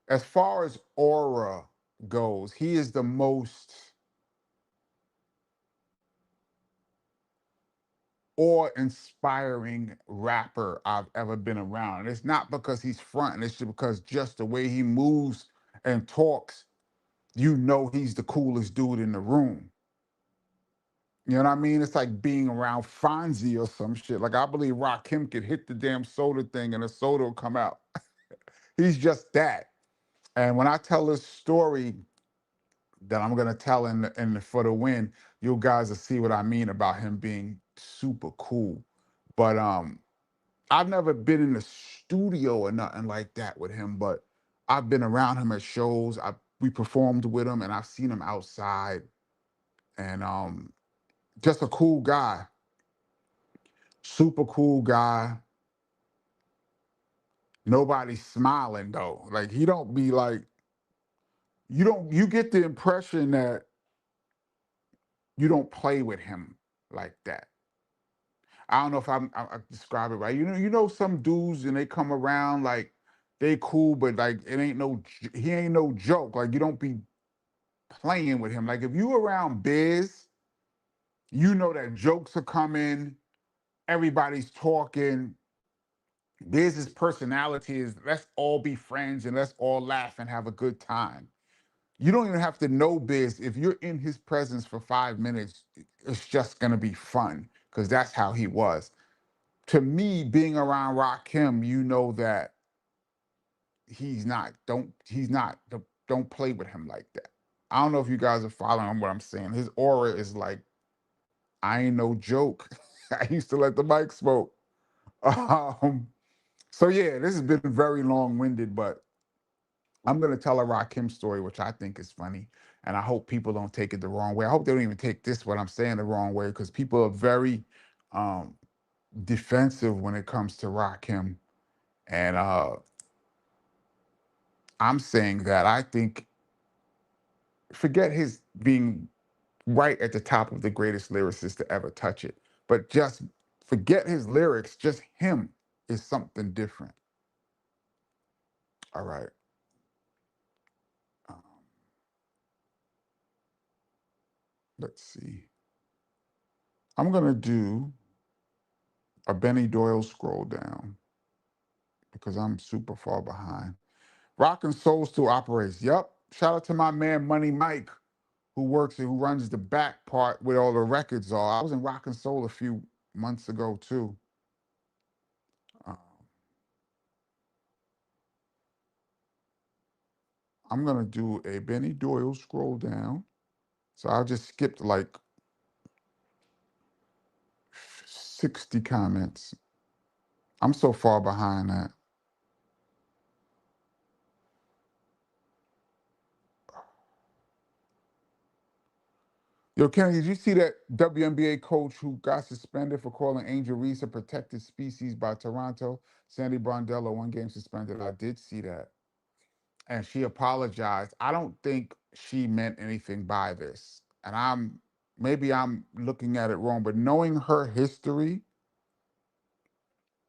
as far as aura goes, he is the most awe-inspiring rapper I've ever been around. And it's not because he's fronting, it's just because just the way he moves and talks, he's the coolest dude in the room. You know what I mean? It's like being around Fonzie or some shit. Like I believe Rakim could hit the damn soda thing and the soda will come out. He's just that. And when I tell this story that I'm gonna tell For the Win, you guys will see what I mean about him being super cool. But I've never been in the studio or nothing like that with him, but I've been around him at shows. We performed with him, and I've seen him outside, and just a cool guy, super cool guy. Nobody's smiling though. Like he don't be like you get the impression that you don't play with him like that. I don't know if I describe it right. Some dudes and they come around like they cool, but like he ain't no joke. Like you don't be playing with him. Like if you around Biz, you know that jokes are coming, everybody's talking. Biz's personality is let's all be friends and let's all laugh and have a good time. You don't even have to know Biz. If you're in his presence for 5 minutes, it's just gonna be fun because that's how he was. To me, being around Rakim, you know that don't play with him like that. I don't know if you guys are following what I'm saying. His aura is like I ain't no joke. I used to let the mic smoke. Um, so yeah, this has been very long-winded, but I'm gonna tell a Rakim story, which I think is funny, and I hope people don't take it the wrong way. I hope they don't even take this what I'm saying the wrong way, because people are very um, defensive when it comes to Rakim, and I'm saying that I think forget his being right at the top of the greatest lyricists to ever touch it. but just forget his lyrics. Just him is something different. All right. Um, let's see. I'm gonna do a Benny Doyle scroll down because I'm super far behind. Rock and Soul still operates. Yep. Shout out to my man Money Mike, who works and who runs the back part where all the records are. I was in Rock and Soul a few months ago too. Um, I'm gonna do a Benny Doyle scroll down. So I just skipped like 60 comments. I'm so far behind that. Yo, Kenny, did you see that WNBA coach who got suspended for calling Angel Reese a protected species by Toronto? Sandy Brondello, 1 game suspended. I did see that. And she apologized. I don't think she meant anything by this. And maybe I'm looking at it wrong, but knowing her history,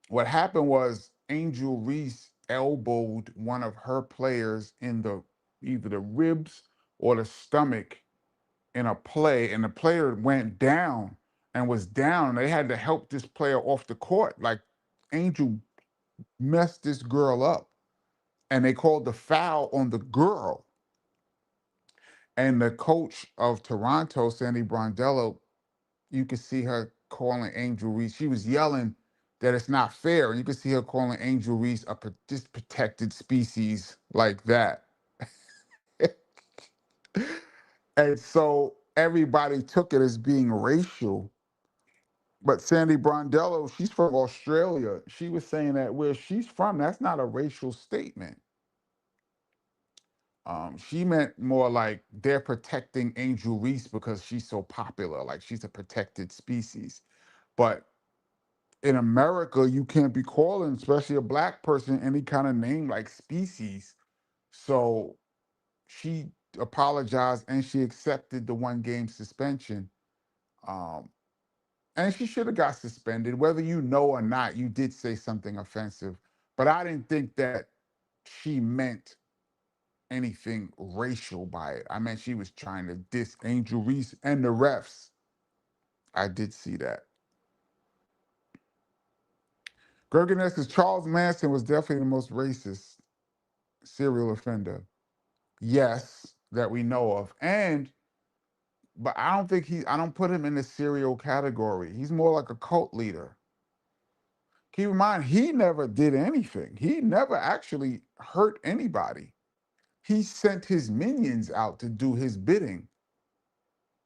what happened was Angel Reese elbowed one of her players in the either the ribs or the stomach in a play, and the player went down and was down. They had to help this player off the court. Like Angel messed this girl up, and they called the foul on the girl. And the coach of Toronto, Sandy Brondello, you could see her calling Angel Reese. She was yelling that it's not fair. And you could see her calling Angel Reese this protected species like that. And so everybody took it as being racial. But Sandy Brondello, she's from Australia. She was saying that where she's from, that's not a racial statement. She meant more like they're protecting Angel Reese because she's so popular, like she's a protected species. But in America, you can't be calling, especially a black person, any kind of name like species. So she apologized and she accepted the 1 game suspension. Um, and she should have got suspended, whether you know or not. You did say something offensive, but I didn't think that she meant anything racial by it. I meant she was trying to diss Angel Reese and the refs. I did see that. Gergenes says Charles Manson was definitely the most racist serial offender. Yes, that we know of. But I don't think I don't put him in the serial category. He's more like a cult leader. Keep in mind, he never did anything. He never actually hurt anybody. He sent his minions out to do his bidding.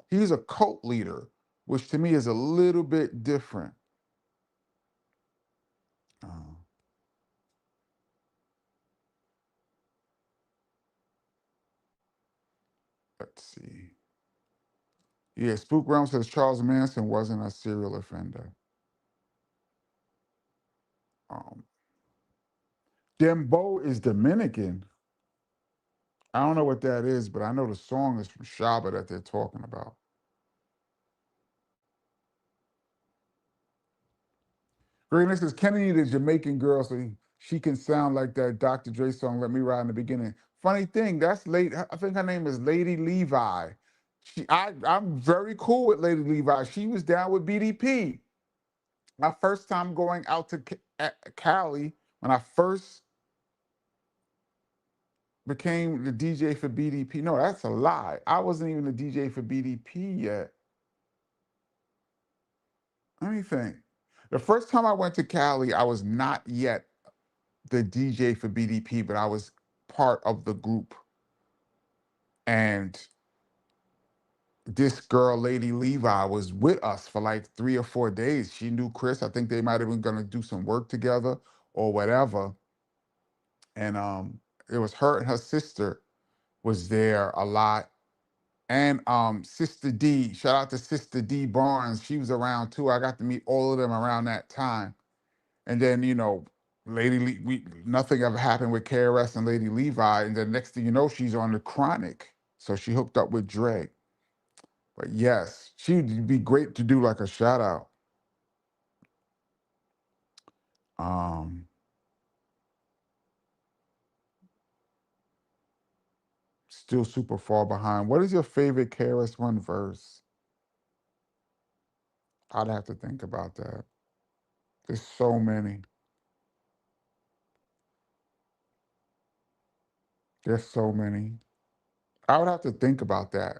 He's a cult leader, which to me is a little bit different. Uh, let's see. Yeah, Spook Realm says Charles Manson wasn't a serial offender. Um, Dembo is Dominican. I don't know what that is, but I know the song is from Shaba that they're talking about. Greatness says Kennedy, the Jamaican girl, so she can sound like that Dr. Dre song, Let Me Ride in the Beginning. Funny thing, that's late. I think her name is Lady Levi. I'm very cool with Lady Levi. She was down with BDP. My first time going out to Cali, when I first became the DJ for BDP. No, that's a lie. I wasn't even the DJ for BDP yet. Let me think. The first time I went to Cali, I was not yet the DJ for BDP, but I was part of the group. And this girl, Lady Levi, was with us for like 3 or 4 days. She knew Chris. I think they might have been going to do some work together or whatever. And it was her and her sister was there a lot. And Sister D, shout out to Sister D Barnes. She was around too. I got to meet all of them around that time. And then, nothing ever happened with KRS and Lady Levi. And then next thing you know, she's on the Chronic. So she hooked up with Dre. But yes, she'd be great to do like a shout out. Um, Still super far behind. What is your favorite KRS-One verse? I'd have to think about that. There's so many. There's so many. I would have to think about that.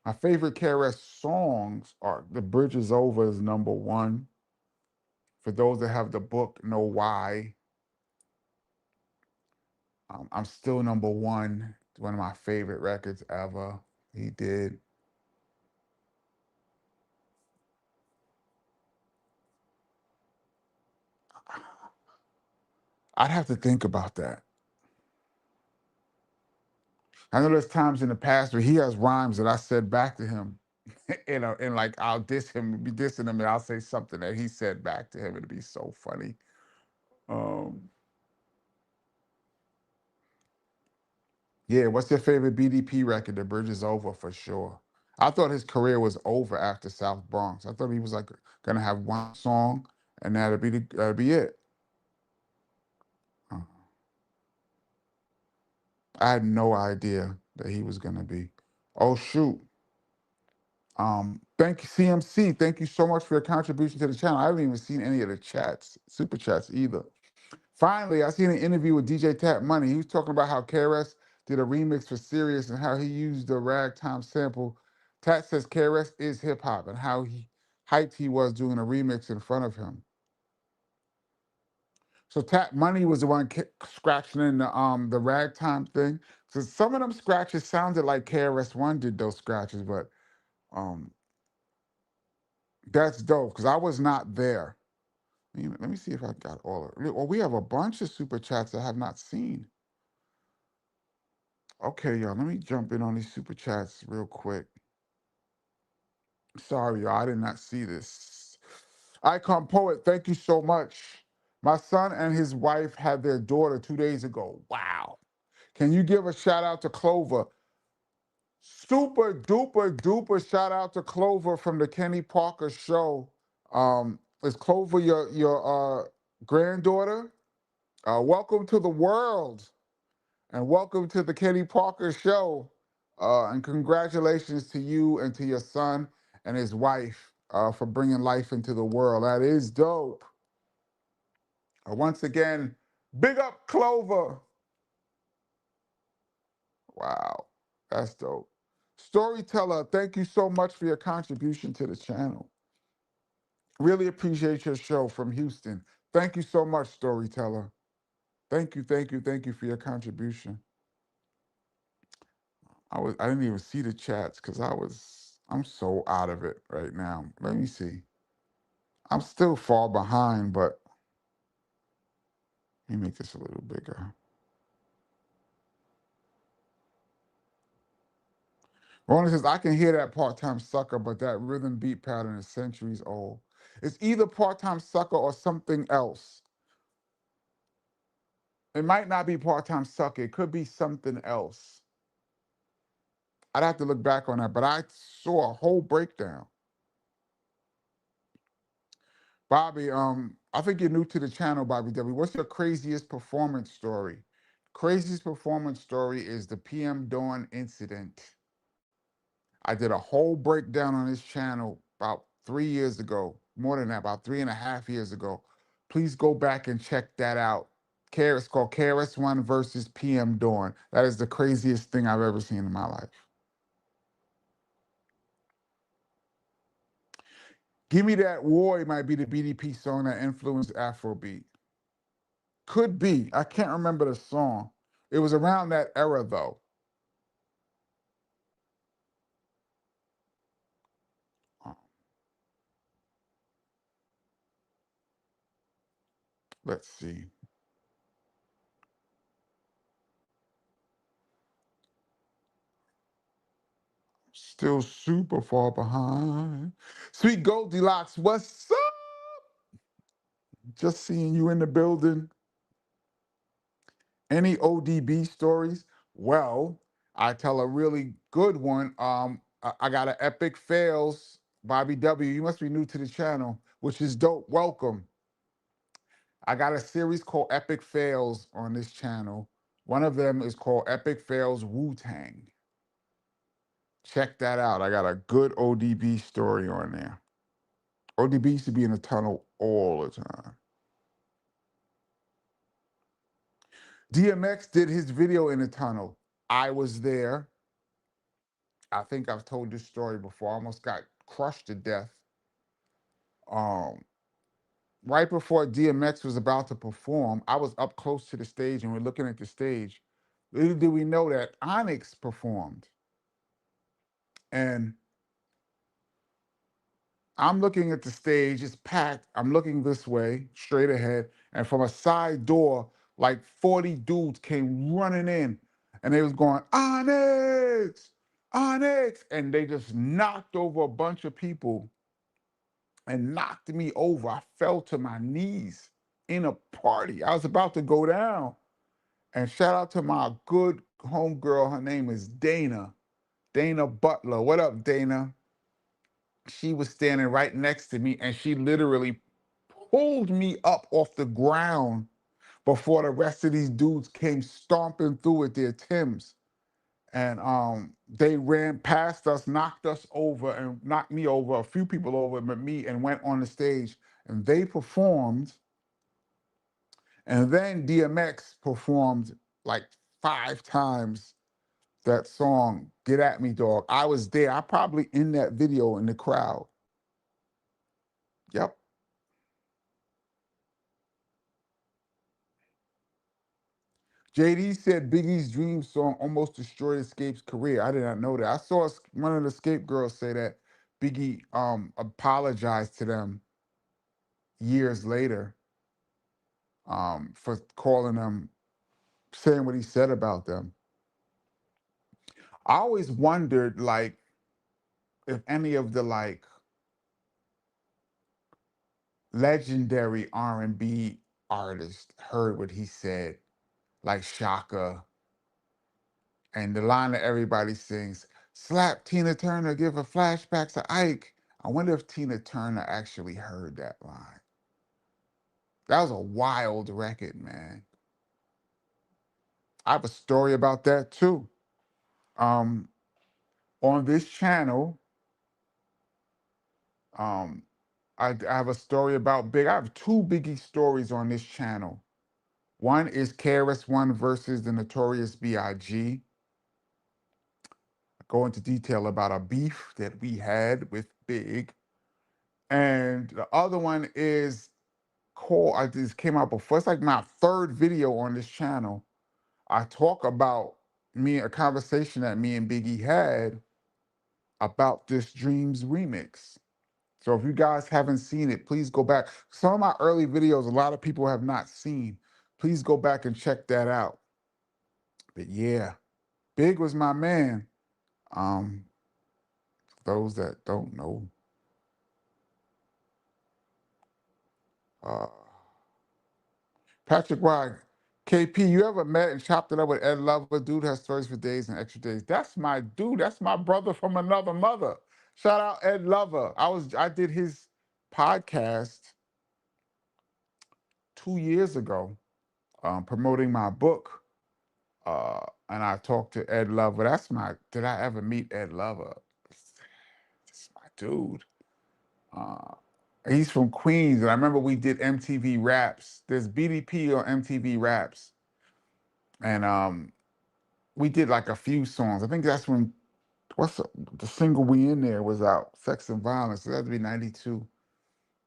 My favorite KRS songs are "The Bridge Is Over" is number one. For those that have the book, know why. I'm still number one. It's one of my favorite records ever. He did. I'd have to think about that. I know there's times in the past where he has rhymes that I said back to him, and like I'll diss him, be dissing him, and I'll say something that he said back to him. It'd be so funny. Um, yeah, what's your favorite BDP record? The Bridge Is Over for sure. I thought his career was over after South Bronx. I thought he was like gonna have one song, and that'd be it. Uh, I had no idea that he was gonna be. Oh shoot. Thank you, CMC. Thank you so much for your contribution to the channel. I haven't even seen any of the chats, super chats either. Finally, I seen an interview with DJ Tap Money. He was talking about how KRS did a remix for Sirius and how he used the ragtime sample. Tat says KRS is hip hop and how hyped he was doing a remix in front of him. So Tap Money was the one scratching in the ragtime thing. So some of them scratches sounded like KRS-One did those scratches, but um, that's dope because I was not there. Let me see if I got all of it. Well, we have a bunch of super chats I have not seen. Okay, y'all, let me jump in on these super chats real quick. Sorry, y'all, I did not see this. Icon Poet, thank you so much. My son and his wife had their daughter 2 days ago. Wow. Can you give a shout out to Clover? Super duper duper shout out to Clover from the Kenny Parker Show. Is Clover your granddaughter? Welcome to the world, and welcome to the Kenny Parker Show. And congratulations to you and to your son and his wife for bringing life into the world. That is dope. Once again, big up Clover. Wow, that's dope. Storyteller, thank you so much for your contribution to the channel. Really appreciate your show from Houston. Thank you so much, Storyteller. Thank you, thank you, thank you for your contribution. I didn't even see the chats because I'm so out of it right now. Let me see. I'm still far behind, but let me make this a little bigger. Ronnie says, I can hear that part-time sucker, but that rhythm beat pattern is centuries old. It's either part-time sucker or something else. It might not be part-time sucker. It could be something else. I'd have to look back on that, but I saw a whole breakdown. Bobby, I think you're new to the channel, Bobby W. What's your craziest performance story? Craziest performance story is the PM Dawn incident. I did a whole breakdown on this channel about 3 years ago, more than that, about 3.5 years ago. Please go back and check that out. It's called KRS-One versus PM Dawn. That is the craziest thing I've ever seen in my life. Give Me That War might be the BDP song that influenced Afrobeat. Could be. I can't remember the song. It was around that era, though. Um, let's see. Still super far behind. Sweet Goldilocks, what's up? Just seeing you in the building. Any ODB stories? Well, I tell a really good one. I got an epic fails Bobby W, you must be new to the channel, which is dope. Welcome. I got a series called Epic Fails on this channel. One of them is called Epic Fails Wu-Tang. Check that out. I got a good ODB story on there. ODB used to be in the tunnel all the time. DMX did his video in the tunnel. I was there. I think I've told this story before. I almost got crushed to death. Um, right before DMX was about to perform, I was up close to the stage and we're looking at the stage. Little did we know that Onyx performed. And I'm looking at the stage, it's packed. I'm looking this way, straight ahead. And from a side door, like 40 dudes came running in and they was going, Onyx, Onyx. And they just knocked over a bunch of people and knocked me over. I fell to my knees in a party. I was about to go down. And shout out to my good homegirl. Her name is Dana, Dana Butler. What up, Dana? She was standing right next to me and she literally pulled me up off the ground before the rest of these dudes came stomping through with their Timbs. And they ran past us, knocked us over, and knocked me over, a few people over, but me, and went on the stage. And they performed. And then DMX performed like 5 times that song, Get At Me, Dog. I was there. I probably in that video in the crowd. Yep. JD said Biggie's Dream song almost destroyed Escape's career. I did not know that. I saw one of the Escape girls say that Biggie apologized to them years later for calling them, saying what he said about them. I always wondered, like, if any of the like legendary R&B artists heard what he said, like Shaka, and the line that everybody sings, slap Tina Turner, give her flashbacks to Ike. I wonder if Tina Turner actually heard that line. That was a wild record, man. I have a story about that too. On this channel, um, I have a story about Big. I have 2 Biggie stories on this channel. One is KRS-One versus the Notorious B.I.G. I go into detail about a beef that we had with Big. And the other one is called, I just came out before. It's like my 3rd video on this channel. I talk about a conversation that me and Biggie had about this Dreams remix. So if you guys haven't seen it, please go back. Some of my early videos, a lot of people have not seen. Please go back and check that out. But yeah, Big was my man. Those that don't know. Uh, Patrick White, KP, you ever met and chopped it up with Ed Lover? Dude has stories for days and extra days. That's my dude. That's my brother from another mother. Shout out Ed Lover. I did his podcast 2 years ago, promoting my book. And I talked to Ed Lover. Did I ever meet Ed Lover? That's my dude. Uh, he's from Queens, and I remember we did MTV Raps. There's BDP on MTV Raps, and we did like a few songs. I think that's when the single we in there was out, Sex and Violence. So that had to be '92.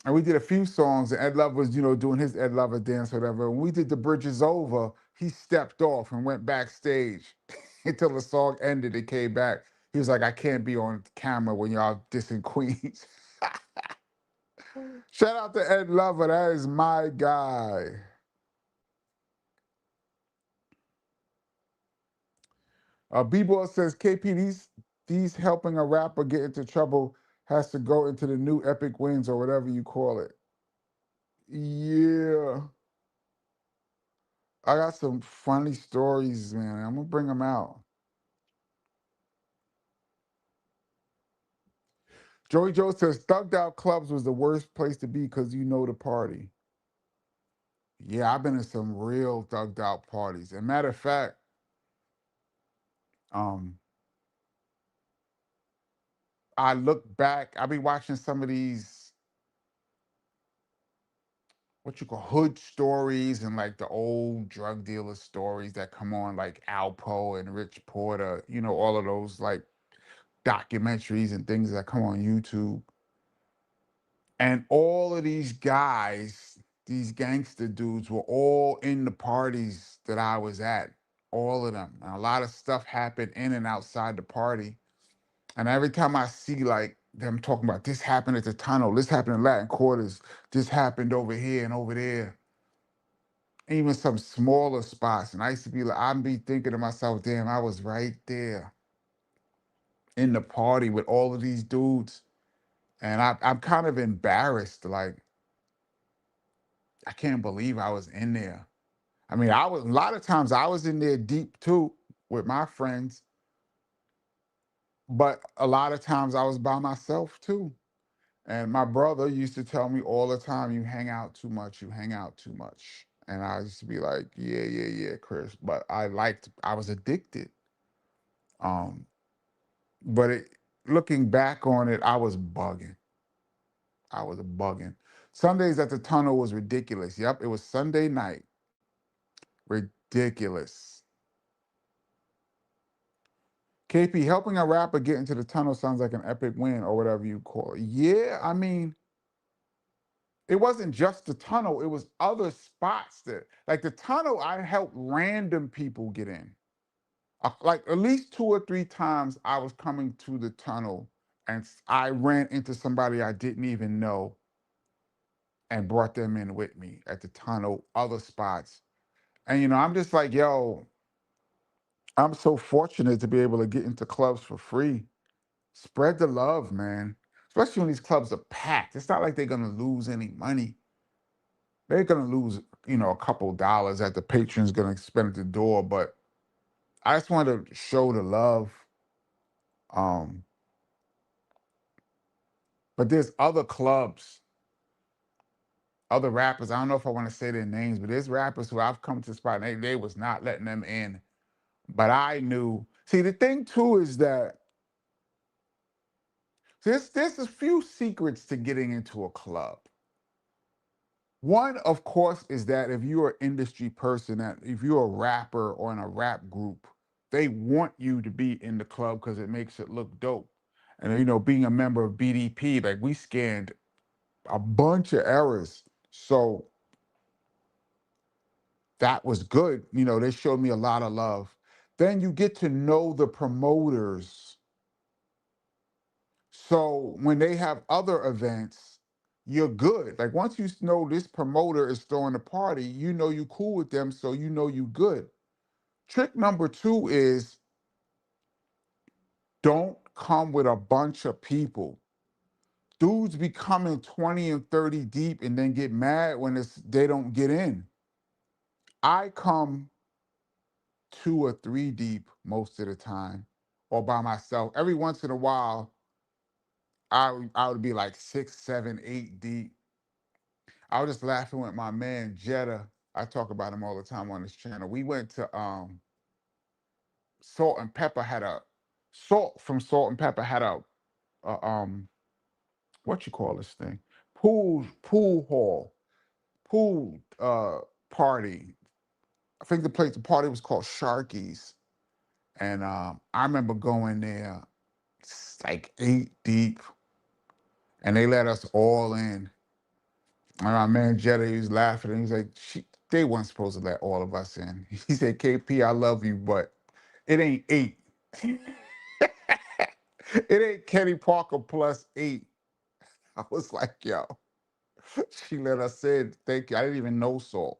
And we did a few songs, and Ed Lover was, doing his Ed Lover dance, whatever. When we did The Bridge Is Over, he stepped off and went backstage until the song ended and came back. He was like, I can't be on camera when y'all dissing Queens. Shout out to Ed Lover. That is my guy. B-Boy says, KP, these helping a rapper get into trouble has to go into the new Epic Wins or whatever you call it. Yeah. I got some funny stories, man. I'm gonna bring them out. Joey Joe says thugged out clubs was the worst place to be because you know the party. Yeah, I've been in some real thugged out parties. And matter of fact, um, I look back, I be watching some of these what you call hood stories and like the old drug dealer stories that come on like Alpo and Rich Porter, all of those like documentaries and things that come on YouTube. And all of these guys, these gangster dudes were all in the parties that I was at, all of them. And a lot of stuff happened in and outside the party. And every time I see like them talking about this happened at the tunnel, this happened in Latin quarters, this happened over here and over there, even some smaller spots. And I used to be like, I'd be thinking to myself, damn, I was right there in the party with all of these dudes. And I'm kind of embarrassed. Like, I can't believe I was in there. I mean, I was a lot of times I was in there deep too with my friends, but a lot of times I was by myself too. And my brother used to tell me all the time, you hang out too much, you hang out too much. And I used to be like, yeah, yeah, yeah, Chris. But I was addicted. Um, looking back on it, I was bugging. I was bugging. Sundays at the tunnel was ridiculous. Yep, it was Sunday night. Ridiculous. KP, helping a rapper get into the tunnel sounds like an epic win or whatever you call it. Yeah, I mean, it wasn't just the tunnel, it was other spots that, like the tunnel, I helped random people get in. Like at least 2 or 3 times I was coming to the tunnel and I ran into somebody I didn't even know and brought them in with me at the tunnel, other spots. And I'm just like, yo, I'm so fortunate to be able to get into clubs for free. Spread the love, man. Especially when these clubs are packed. It's not like they're gonna lose any money. They're gonna lose, a couple dollars that the patron's gonna spend at the door. But I just wanted to show the love. Um, but there's other clubs, other rappers. I don't know if I want to say their names, but there's rappers who I've come to the spot and they was not letting them in. But I knew. See, the thing too is that there's a few secrets to getting into a club. One, of course, is that if you're an industry person, that if you're a rapper or in a rap group, they want you to be in the club because it makes it look dope. And being a member of BDP, like we scanned a bunch of errors. So that was good. They showed me a lot of love. Then you get to know the promoters. So when they have other events, you're good. Like once you know this promoter is throwing a party, you cool with them, so you good. Trick number two is don't come with a bunch of people. Dudes be coming 20 and 30 deep and then get mad when they don't get in. I come 2 or 3 deep most of the time, or by myself. Every once in a while, I would be like 6, 7, 8 deep. I was just laughing with my man Jetta. I talk about him all the time on this channel. We went to Salt and Pepper had a Salt from Salt and Pepper had a what you call this thing? Pool hall. Pool party. I think the party was called Sharky's. And I remember going there, it's like 8 deep, and they let us all in. And my man Jetta, he was laughing, and he's like, they weren't supposed to let all of us in. He said, KP, I love you, but it ain't 8. It ain't Kenny Parker plus 8. I was like, yo, she let us in. Thank you. I didn't even know Salt,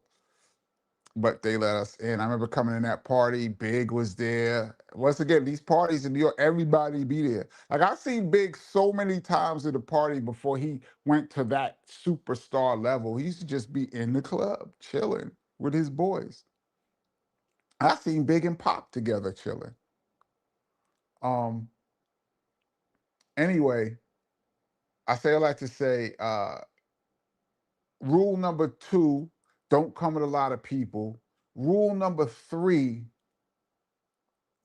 but they let us in. I remember coming in that party. Big was there. Once again, these parties in New York, everybody be there. Like I've seen Big so many times at the party before he went to that superstar level. He used to just be in the club, chilling with his boys. I seen Big and Pop together chilling. Um, anyway, I say I like to say, rule number two, don't come with a lot of people. Rule number three,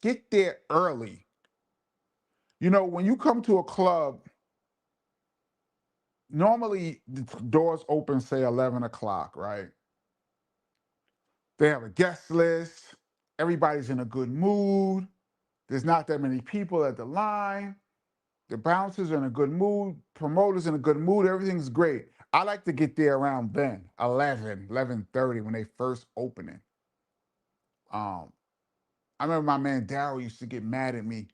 get there early. You know, when you come to a club, normally the doors open, say 11 o'clock, right? They have a guest list. Everybody's in a good mood. There's not that many people at the line. The bouncers are in a good mood. Promoters in a good mood. Everything's great. I like to get there around then, 11:30 when they first opening. Um, I remember my man Daryl used to get mad at me.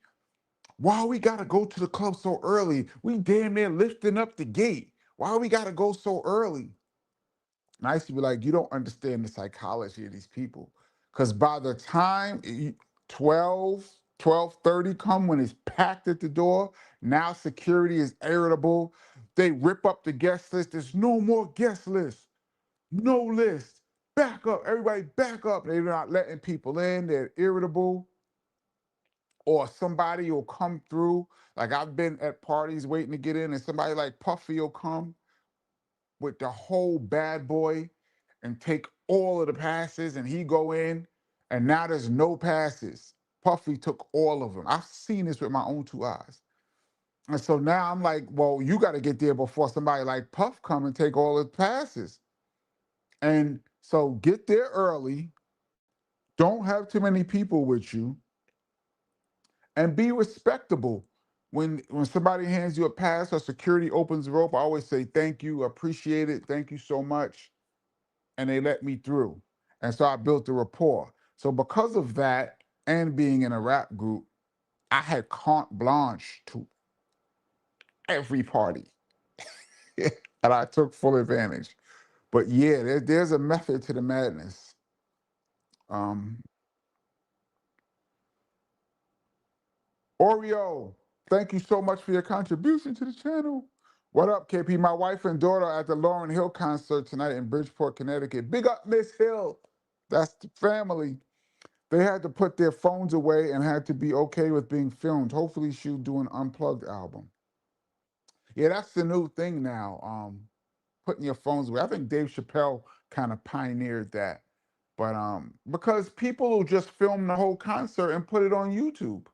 Why we gotta go to the club so early? We damn near lifting up the gate. Why we gotta go so early? And I used to be like, you don't understand the psychology of these people. Because by the time 12, 12:30 come when it's packed at the door, now security is irritable. They rip up the guest list. There's no more guest list. No list. Back up. Everybody back up. They're not letting people in. They're irritable. Or somebody will come through. Like I've been at parties waiting to get in, and somebody like Puffy will come with the whole bad boy and take all of the passes, and he go in, and now there's no passes. Puffy took all of them. I've seen this with my own two eyes. And so now I'm like, well, you got to get there before somebody like Puff come and take all the passes. And so get there early. Don't have too many people with you, and be respectable. When somebody hands you a pass or security opens the rope, I always say thank you, appreciate it, thank you so much, and they let me through. And so I built a rapport. So because of that, and being in a rap group, I had carte blanche to every party, and I took full advantage. But yeah, there's a method to the madness. Um, Oreo, thank you so much for your contribution to the channel. What up, KP? My wife and daughter are at the Lauryn Hill concert tonight in Bridgeport, Connecticut. Big up, Miss Hill. That's the family. They had to put their phones away and had to be okay with being filmed. Hopefully, she'll do an unplugged album. Yeah, that's the new thing now. Putting your phones away. I think Dave Chappelle kind of pioneered that. But because people will just film the whole concert and put it on YouTube.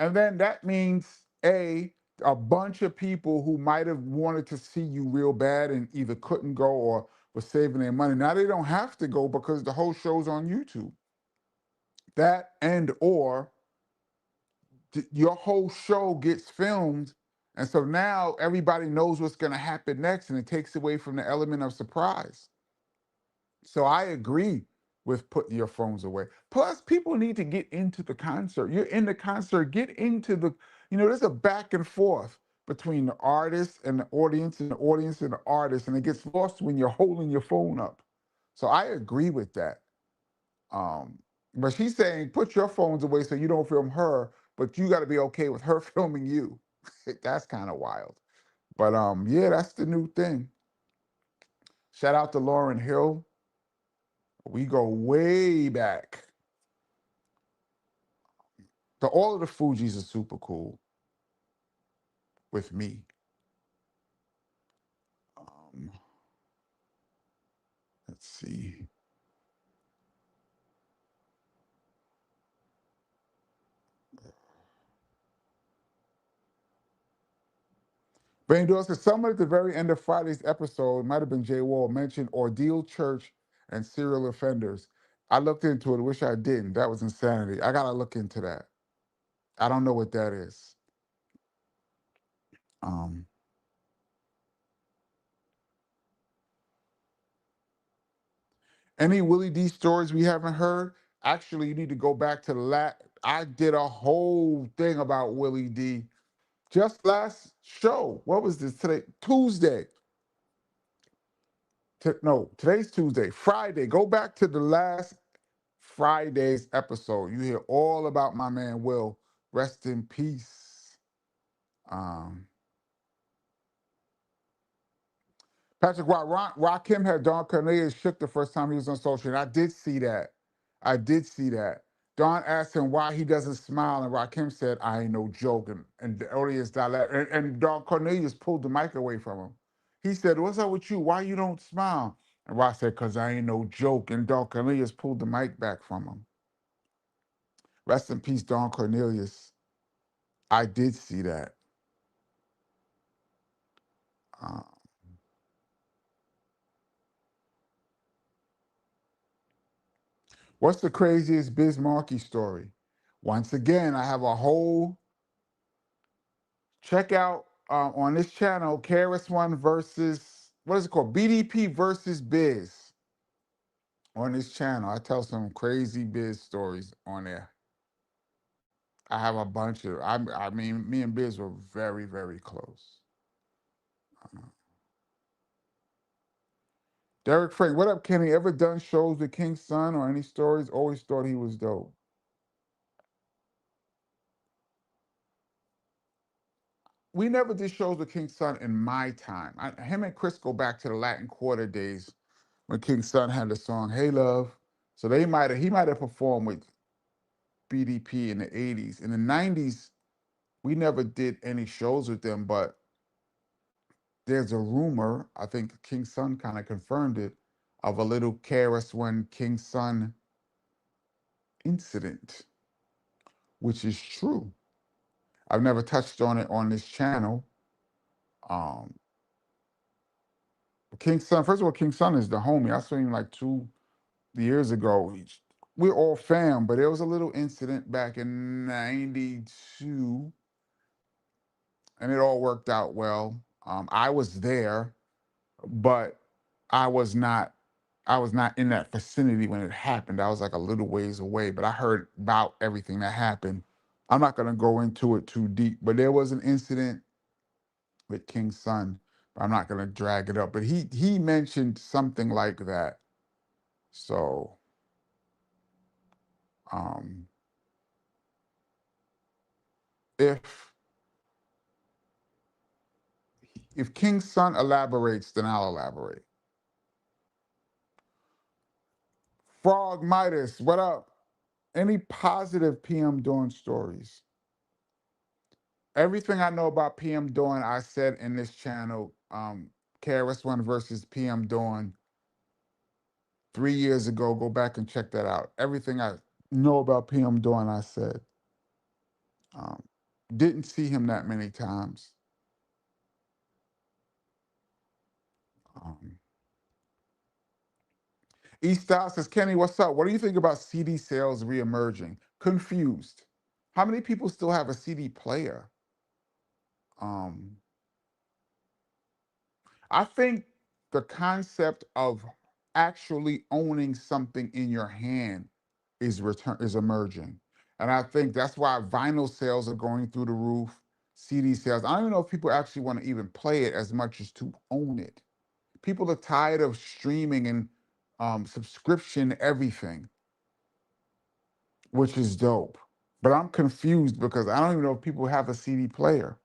And then that means a bunch of people who might have wanted to see you real bad and either couldn't go or were saving their money. Now they don't have to go because the whole show's on YouTube. That and or your whole show gets filmed, and so now everybody knows what's going to happen next, and it takes away from the element of surprise. So I agree with putting your phones away. Plus, people need to get into the concert. You're in the concert, get into the, there's a back and forth between the artist and the audience and the audience and the artist, and it gets lost when you're holding your phone up. So I agree with that. Um, but she's saying put your phones away so you don't film her, but you got to be okay with her filming you. That's kind of wild. But yeah, that's the new thing. Shout out to Lauryn Hill. We go way back. All of the Fugees are super cool with me. Um, let's see. Van Doyle said someone at the very end of Friday's episode, might have been Jay Wall, mentioned Ordeal Church and serial offenders. I looked into it. Wish I didn't. That was insanity. I gotta look into that. I don't know what that is. Um, any Willie D stories we haven't heard? Actually, you need to go back to the I did a whole thing about Willie D just last show. What was this today? Tuesday. No, today's Tuesday. Friday. Go back to the last Friday's episode. You hear all about my man Will. Rest in peace. Um, Patrick Rakim had Don Cornelius shook the first time he was on social. And I did see that. I did see that. Don asked him why he doesn't smile, and Rakim said, "I ain't no joke." And the audience dilated, and Don Cornelius pulled the mic away from him. He said, "What's up with you? Why you don't smile?" And Rock said, "Cause I ain't no joke." And Don Cornelius pulled the mic back from him. Rest in peace, Don Cornelius. I did see that. Uh, what's the craziest Biz Markie story? Once again, I have a whole check out on this channel, KRS-One versus, what is it called? BDP versus Biz. On this channel, I tell some crazy Biz stories on there. I have a bunch of, I mean, me and Biz were very, very close. Derek Frank, what up, Kenny? Ever done shows with King's Son or any stories? Always thought he was dope. We never did shows with King's Son in my time. Him and Chris go back to the Latin Quarter days when King's Son had the song "Hey Love." So he might have performed with BDP in the 80s. In the 90s, we never did any shows with them, but there's a rumor, I think King's Son kind of confirmed it, of a little KRS-One King's Son incident, which is true. I've never touched on it on this channel. Um, King's Son, first of all, King's Son is the homie. I saw him like 2 years ago. We're all fam, but there was a little incident back in '92, and it all worked out well. I was there, but I was not I was not in that vicinity when it happened. I was like a little ways away, but I heard about everything that happened. I'm not gonna go into it too deep, but there was an incident with King's Son. I'm not gonna drag it up, but he mentioned something like that. So um, if King's Son elaborates, then I'll elaborate. Frog Midas, what up? Any positive PM Dawn stories? Everything I know about PM Dawn, I said in this channel, KRS-One versus PM Dawn 3 years ago. Go back and check that out. Everything I know about PM Dawn, I said. Um, didn't see him that many times. Um, East Style says, Kenny, what's up? What do you think about CD sales reemerging? Confused. How many people still have a CD player? Um, I think the concept of actually owning something in your hand is emerging. And I think that's why vinyl sales are going through the roof, CD sales. I don't even know if people actually want to even play it as much as to own it. People are tired of streaming and subscription everything, which is dope. But I'm confused because I don't even know if people have a CD player.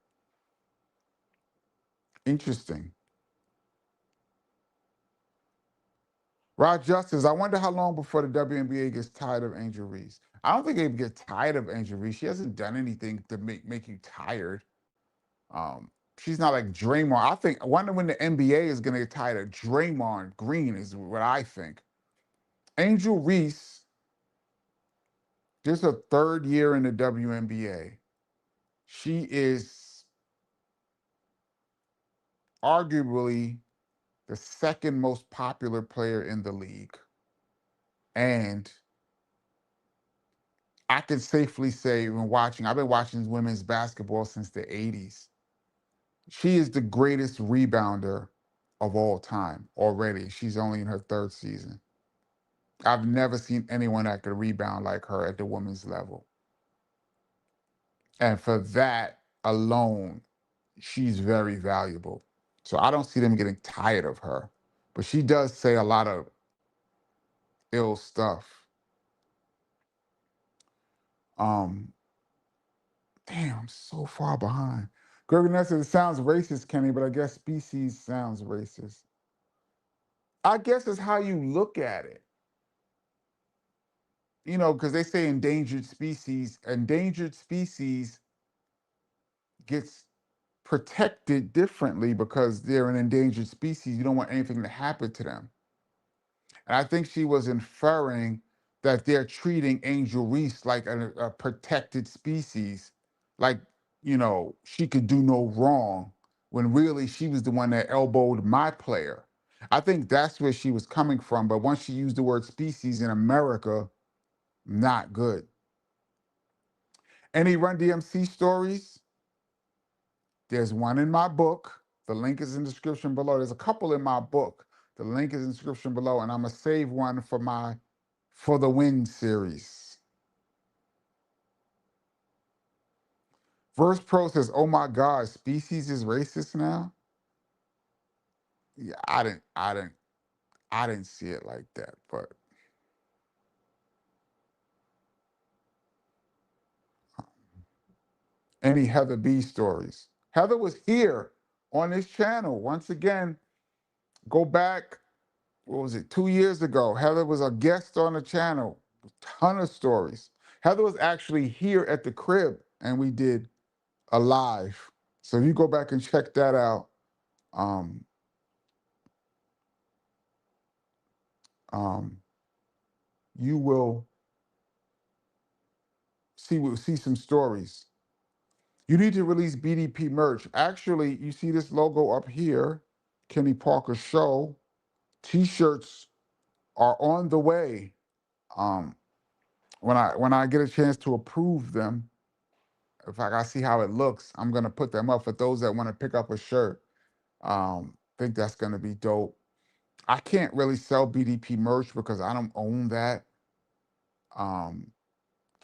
Interesting. Rod Justice, I wonder how long before the WNBA gets tired of Angel Reese. I don't think they get tired of Angel Reese. She hasn't done anything to make you tired. She's not like Draymond. I wonder when the NBA is going to get tired of Draymond Green is what I think. Angel Reese, this is her third year in the WNBA. She is arguably the second most popular player in the league. And I can safely say I've been watching women's basketball since the 80s. She is the greatest rebounder of all time already. She's only in her third season. I've never seen anyone that could rebound like her at the women's level. And for that alone, she's very valuable. So I don't see them getting tired of her. But she does say a lot of ill stuff. Um, Damn, I'm so far behind. Gregory Ness says, it sounds racist, Kenny, but I guess species sounds racist. I guess it's how you look at it. because they say endangered species gets protected differently because they're an endangered species. You don't want anything to happen to them. And I think she was inferring that they're treating Angel Reese like a protected species, like, she could do no wrong, when really she was the one that elbowed my player. I think that's where she was coming from. But once she used the word species in America, not good. Any Run DMC stories? There's one in my book. The link is in the description below. There's a couple in my book. The link is in the description below, and I'm gonna save one for the Win series. Verse Pro says, "Oh my God, species is racist now." Yeah, I didn't see it like that. But any Heather B stories? Heather was here on this channel once again. Go back. What was it? 2 years ago, Heather was a guest on the channel. A ton of stories. Heather was actually here at the crib, and we did a live. So if you go back and check that out, um, um, you will see some stories. You need to release BDP merch. Actually, you see this logo up here, Kenny Parker Show. T-shirts are on the way. Um, when I get a chance to approve them, if I see how it looks, I'm gonna put them up for those that want to pick up a shirt. Think that's gonna be dope. I can't really sell BDP merch because I don't own that. Um,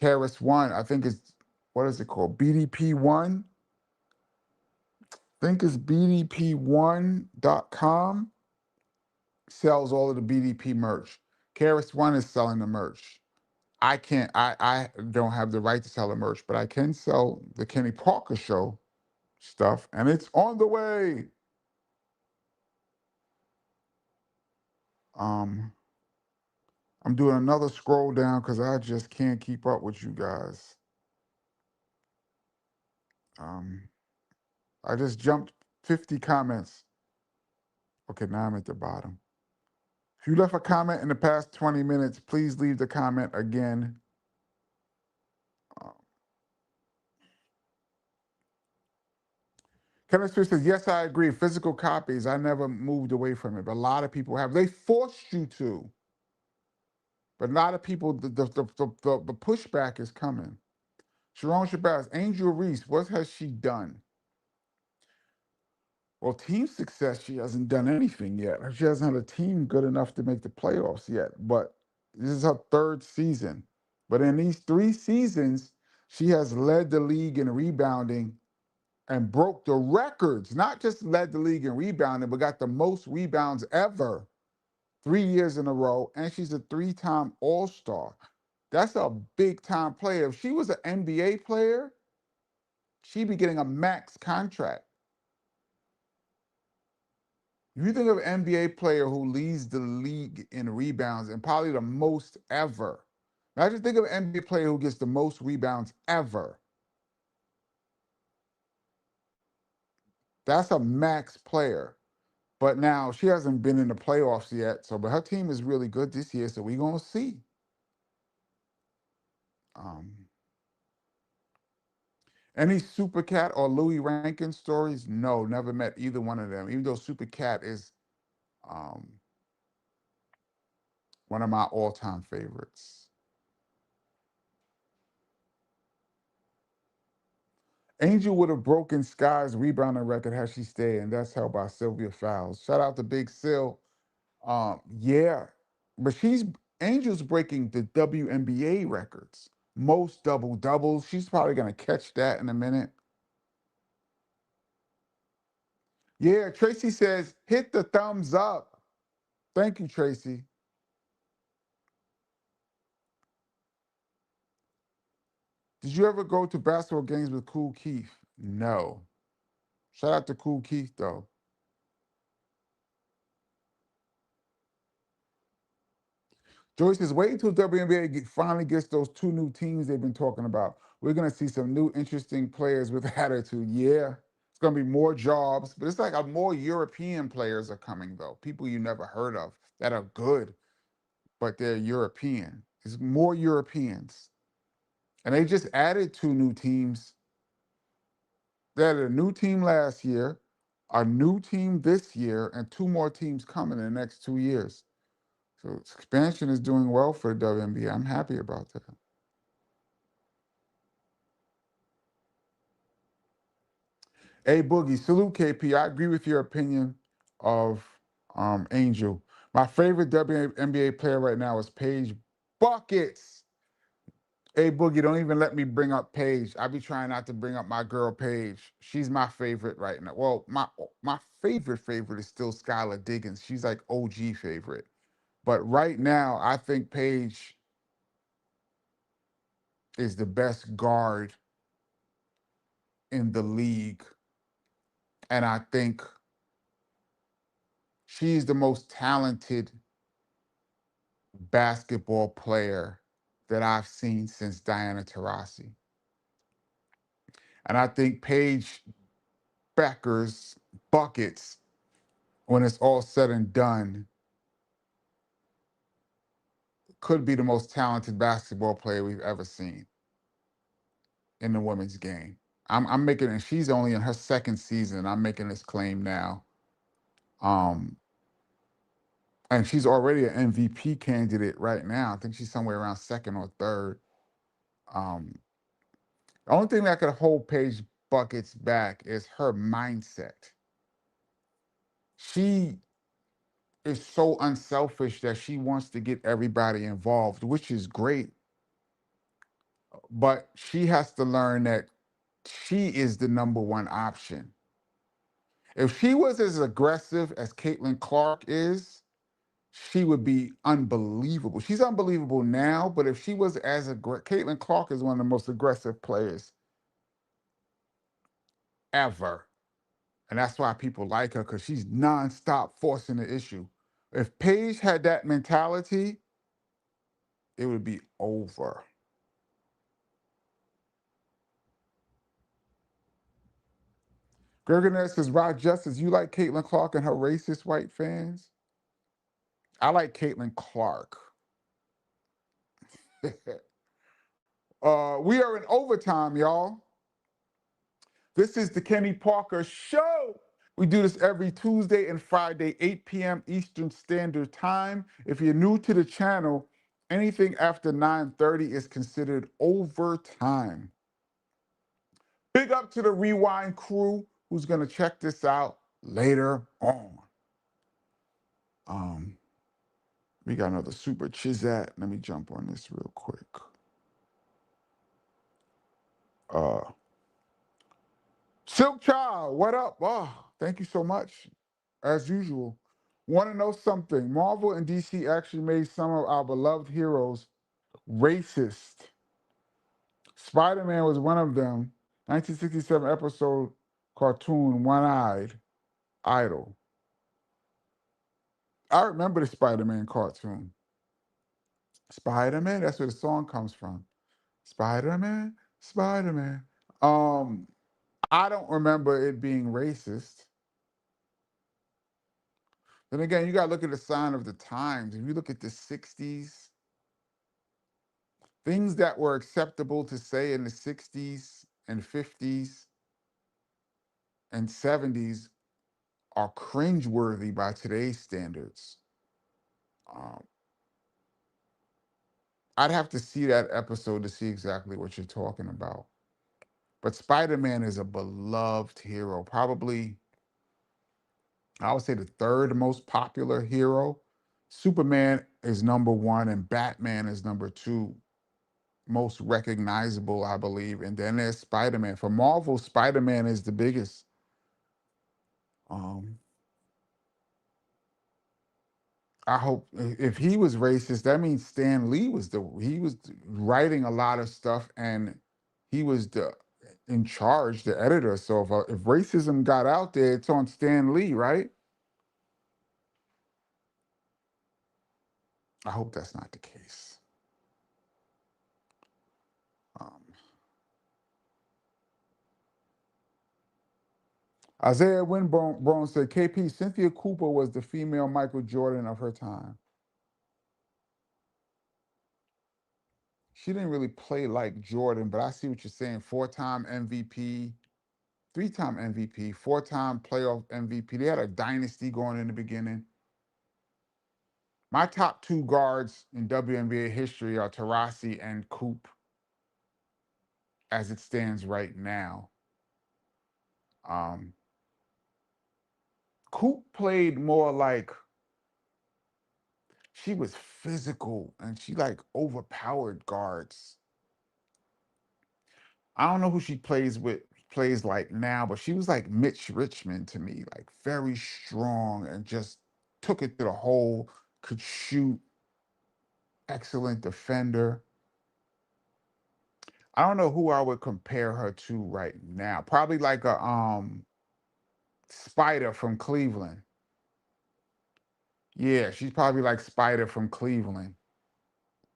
Karis One, I think it's, what is it called? BDP One. I think it's BDP1.com sells all of the BDP merch. Karis One is selling the merch. I can't. I don't have the right to sell the merch, but I can sell the Kenny Parker Show stuff, and it's on the way. Um, I'm doing another scroll down because I just can't keep up with you guys. I just jumped 50 comments. Okay, now I'm at the bottom. If you left a comment in the past 20 minutes, please leave the comment again. Kenneth Smith says, yes, I agree. Physical copies, I never moved away from it, but a lot of people have. They forced you to. But a lot of people, the pushback is coming. Sharon Shabazz, Angel Reese, what has she done? Well, team success, she hasn't done anything yet. She hasn't had a team good enough to make the playoffs yet. But this is her third season. But in these 3 seasons, she has led the league in rebounding and broke the records, not just led the league in rebounding, but got the most rebounds ever 3 years in a row. And she's a 3-time All-Star. That's a big-time player. If she was an NBA player, she'd be getting a max contract. If you think of an NBA player who leads the league in rebounds and probably the most ever, now just think of an NBA player who gets the most rebounds ever. That's a max player. But now she hasn't been in the playoffs yet. But her team is really good this year, so we're gonna see. Any Super Cat or Louis Rankin stories? No, never met either one of them. Even though Super Cat is one of my all-time favorites. Angel would have broken Sky's rebounding record had she stayed, and that's held by Sylvia Fowles. Shout out to Big Sil. Yeah, but Angel's breaking the WNBA records. Most double-doubles. She's probably going to catch that in a minute. Yeah, Tracy says, hit the thumbs up. Thank you, Tracy. Did you ever go to basketball games with Cool Keith? No. Shout out to Cool Keith, though. Joyce says, wait until WNBA finally gets those two new teams they've been talking about. We're going to see some new interesting players with attitude. Yeah, it's going to be more jobs, but it's like more European players are coming, though. People you never heard of that are good, but they're European. It's more Europeans. And they just added two new teams. They had a new team last year, a new team this year, and two more teams coming in the next 2 years. So expansion is doing well for the WNBA. I'm happy about that. Hey, Boogie, salute KP. I agree with your opinion of Angel. My favorite WNBA player right now is Paige Buckets. Hey, Boogie, don't even let me bring up Paige. I be trying not to bring up my girl Paige. She's my favorite right now. Well, my favorite is still Skylar Diggins. She's like OG favorite. But right now, I think Paige is the best guard in the league. And I think she's the most talented basketball player that I've seen since Diana Taurasi. And I think Paige Becker's buckets, when it's all said and done, could be the most talented basketball player we've ever seen in the women's game. I'm making, and she's only in her second season. I'm making this claim now. And she's already an MVP candidate right now. I think she's somewhere around second or third. Um, the only thing that could hold Paige Buckets back is her mindset. She is so unselfish that she wants to get everybody involved, which is great. But she has to learn that she is the number one option. If she was as aggressive as Caitlin Clark is, she would be unbelievable. She's unbelievable now, but if she was as aggressive, Caitlin Clark is one of the most aggressive players ever. And that's why people like her, because she's nonstop forcing the issue. If Paige had that mentality, it would be over. Gerganes says, Rod Justice, you like Caitlin Clark and her racist white fans? I like Caitlin Clark. We are in overtime, y'all. This is the Kenny Parker Show. We do this every Tuesday and Friday, 8 p.m. Eastern Standard Time. If you're new to the channel, anything after 9:30 is considered overtime. Big up to the Rewind crew who's going to check this out later on. We got another super chizat. Let me jump on this real quick. Silk Child, what up? Oh, thank you so much. As usual. Want to know something? Marvel and DC actually made some of our beloved heroes racist. Spider-Man was one of them. 1967 episode cartoon, One-Eyed Idol. I remember the Spider-Man cartoon. Spider-Man, that's where the song comes from. Spider-Man, Spider-Man. I don't remember it being racist. Then again, you got to look at the sign of the times. If you look at the 60s, things that were acceptable to say in the 60s and 50s and 70s are cringeworthy by today's standards. Um, I'd have to see that episode to see exactly what you're talking about. But Spider-Man is a beloved hero, probably, I would say, the third most popular hero. Superman is number one, and Batman is number two. Most recognizable, I believe. And then there's Spider-Man. For Marvel, Spider-Man is the biggest. I hope if he was racist, that means Stan Lee was he was writing a lot of stuff, and he was in charge, the editor. So if racism got out there, it's on Stan Lee, right? I hope that's not the case. Um, Isaiah Winbone said, KP, Cynthia Cooper was the female Michael Jordan of her time. She didn't really play like Jordan, but I see what you're saying. Four-time MVP, three-time MVP, four-time playoff MVP. They had a dynasty going in the beginning. My top two guards in WNBA history are Taurasi and Coop, as it stands right now. Um, Coop played more like she was physical and she like overpowered guards. I don't know who she plays like now, but she was like Mitch Richmond to me, like very strong and just took it to the hole, could shoot, excellent defender. I don't know who I would compare her to right now. Probably like a Spider from Cleveland. Yeah, she's probably like Spider from Cleveland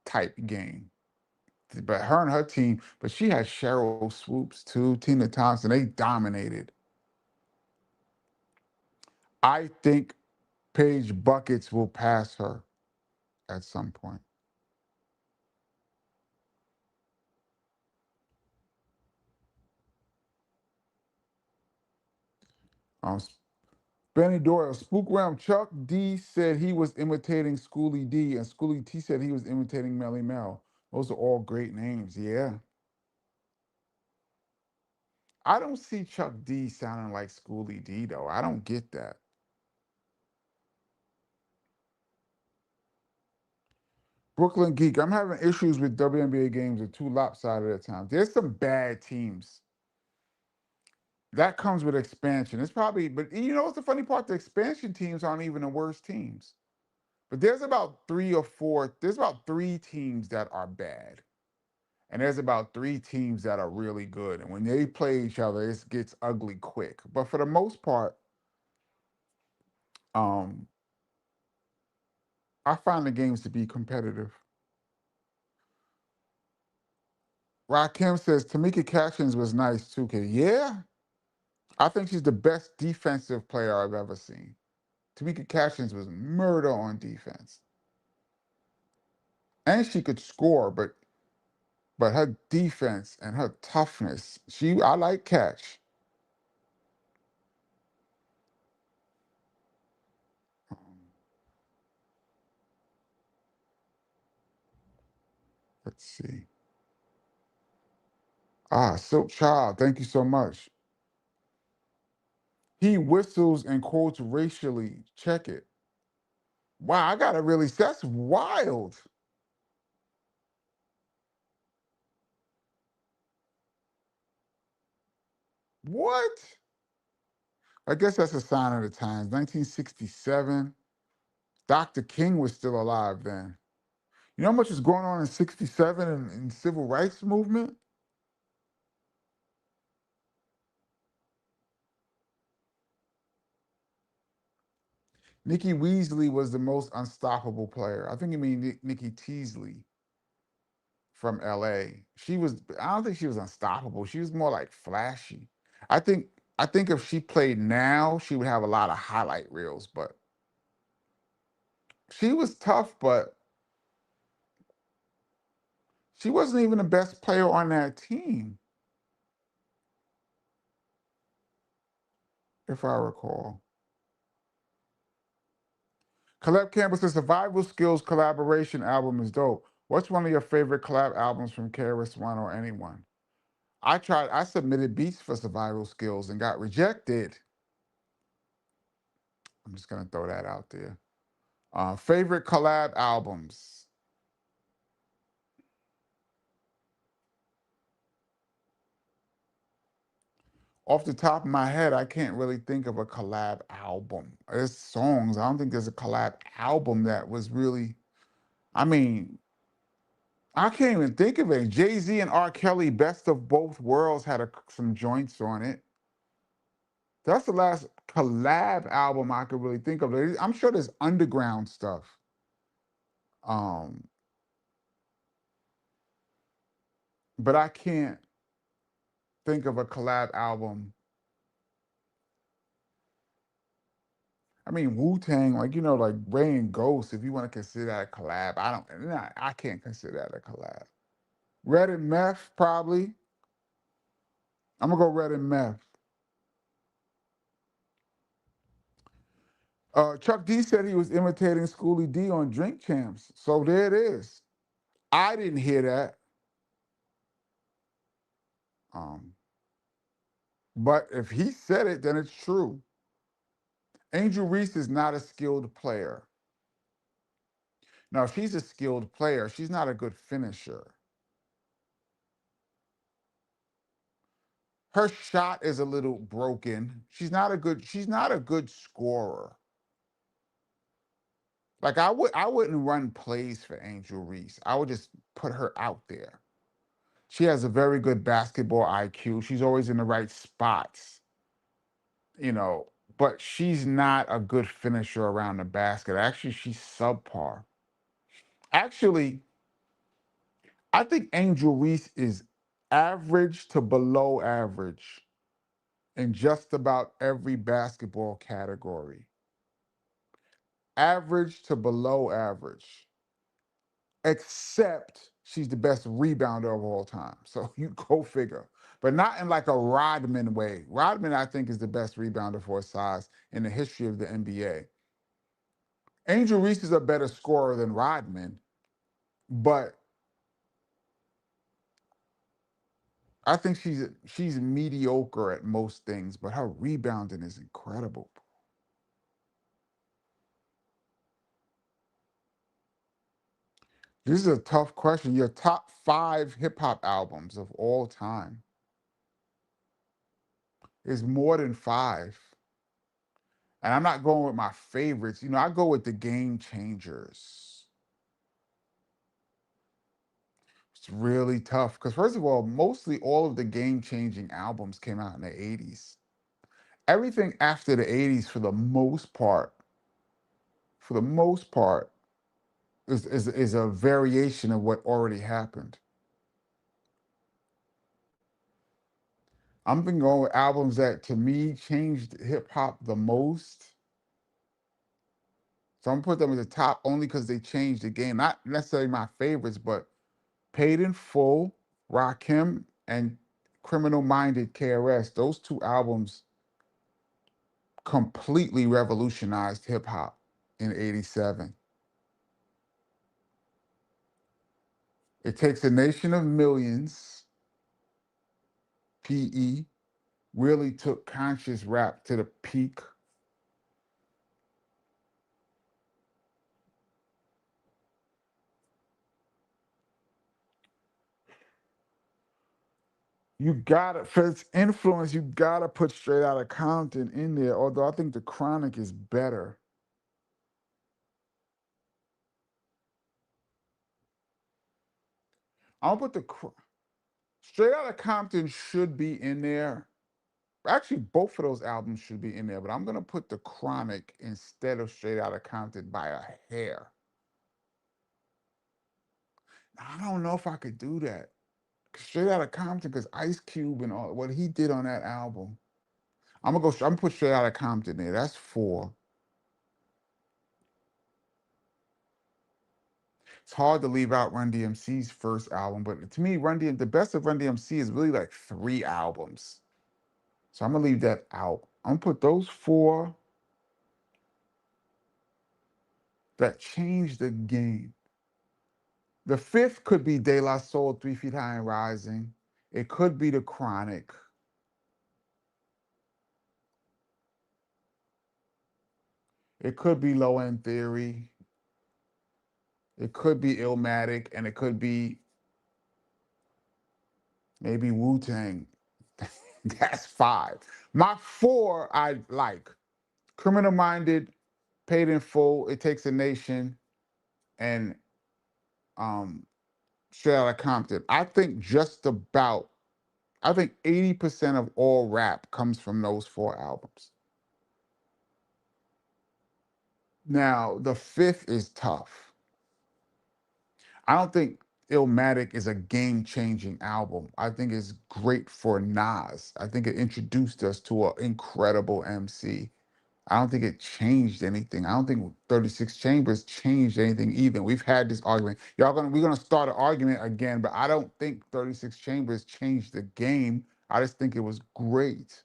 type game. But her and her team, but she had Cheryl Swoops too, Tina Thompson. They dominated. I think Paige Buckets will pass her at some point. Um, Benny Doyle, Spook Realm, Chuck D said he was imitating Schoolie D, and Schoolie T said he was imitating Melly Mel. Those are all great names. Yeah. I don't see Chuck D sounding like Schoolie D, though. I don't get that. Brooklyn Geek, I'm having issues with WNBA games are too lopsided at times. There's some bad teams. That comes with expansion. It's probably, but you know what's the funny part? The expansion teams aren't even the worst teams. But there's about three teams that are bad. And there's about three teams that are really good. And when they play each other, it gets ugly quick. But for the most part, um, I find the games to be competitive. Rakim says Tamika Catchings was nice too. Yeah, I think she's the best defensive player I've ever seen. Tamika Catchings was murder on defense. And she could score, but her defense and her toughness, I like Catch. Um, let's see. Silk Child, thank you so much. He whistles and quotes racially. Check it. Wow, I gotta really. That's wild. What? I guess that's a sign of the times. 1967. Dr. King was still alive then. You know how much was going on in 67 in civil rights movement? Nikki Weasley was the most unstoppable player. I think you mean Nikki Teasley from LA. I don't think she was unstoppable. She was more like flashy. I think I think if she played now, she would have a lot of highlight reels, but she was tough, but she wasn't even the best player on that team, if I recall. Collab Campus' Survival Skills collaboration album is dope. What's one of your favorite collab albums from KRS One or anyone? I submitted beats for Survival Skills and got rejected. I'm just gonna throw that out there. Favorite collab albums. Off the top of my head, I can't really think of a collab album. There's songs. I don't think there's a collab album that was really. I mean, I can't even think of it. Jay-Z and R. Kelly, Best of Both Worlds, had some joints on it. That's the last collab album I could really think of. I'm sure there's underground stuff. Um, but I can't think of a collab album. I mean, Wu Tang, like like Ray and Ghost. If you want to consider that a collab, I don't. Nah, I can't consider that a collab. Red and Meth, probably. I'm gonna go Red and Meth. Chuck D said he was imitating Schoolie D on Drink Champs, so there it is. I didn't hear that, um, but if he said it, then it's true. Angel Reese is not a skilled player. Now, if she's a skilled player, she's not a good finisher. Her shot is a little broken. She's not a good scorer. Like I wouldn't run plays for Angel Reese. I would just put her out there. She has a very good basketball IQ. She's always in the right spots, you know, but she's not a good finisher around the basket. Actually, she's subpar. Actually, I think Angel Reese is average to below average in just about every basketball category. Average to below average, except she's the best rebounder of all time. So you go figure. But not in like a Rodman way. Rodman, I think, is the best rebounder for his size in the history of the NBA. Angel Reese is a better scorer than Rodman, but I think she's mediocre at most things, but her rebounding is incredible. This is a tough question. Your top 5 hip hop albums of all time is more than 5. And I'm not going with my favorites. I go with the game changers. It's really tough because, first of all, mostly all of the game changing albums came out in the 80s. Everything after the 80s, for the most part, is a variation of what already happened. I'm been going with albums that to me changed hip hop the most. So I'm gonna put them at the top only because they changed the game. Not necessarily my favorites, but Paid in Full, Rakim, and Criminal Minded KRS. Those 2 albums completely revolutionized hip hop in '87. It Takes a Nation of Millions, PE, really took conscious rap to the peak. You gotta, for its influence, you gotta put Straight Outta Compton in there, although I think The Chronic is better. I'll put Straight Outta Compton should be in there. Actually, both of those albums should be in there, but I'm gonna put The Chronic instead of Straight Outta Compton by a hair. I don't know if I could do that. Straight Outta Compton, because Ice Cube and all what he did on that album. I'm gonna put Straight Outta Compton there. That's 4. It's hard to leave out Run DMC's first album, but to me, the best of Run DMC is really like 3 albums. So I'm gonna leave that out. I'm gonna put those 4 that changed the game. The 5th could be De La Soul, 3 Feet High and Rising. It could be The Chronic. It could be Low End Theory. It could be Illmatic, and it could be maybe Wu Tang. That's 5. My 4 I like: Criminal Minded, Paid in Full, It Takes a Nation, and Straight Outta Compton. I think 80% of all rap comes from those 4 albums. Now, the 5th is tough. I don't think Illmatic is a game-changing album. I think it's great for Nas. I think it introduced us to an incredible MC. I don't think it changed anything. I don't think 36 Chambers changed anything either. We've had this argument. We're gonna start an argument again, but I don't think 36 Chambers changed the game. I just think it was great.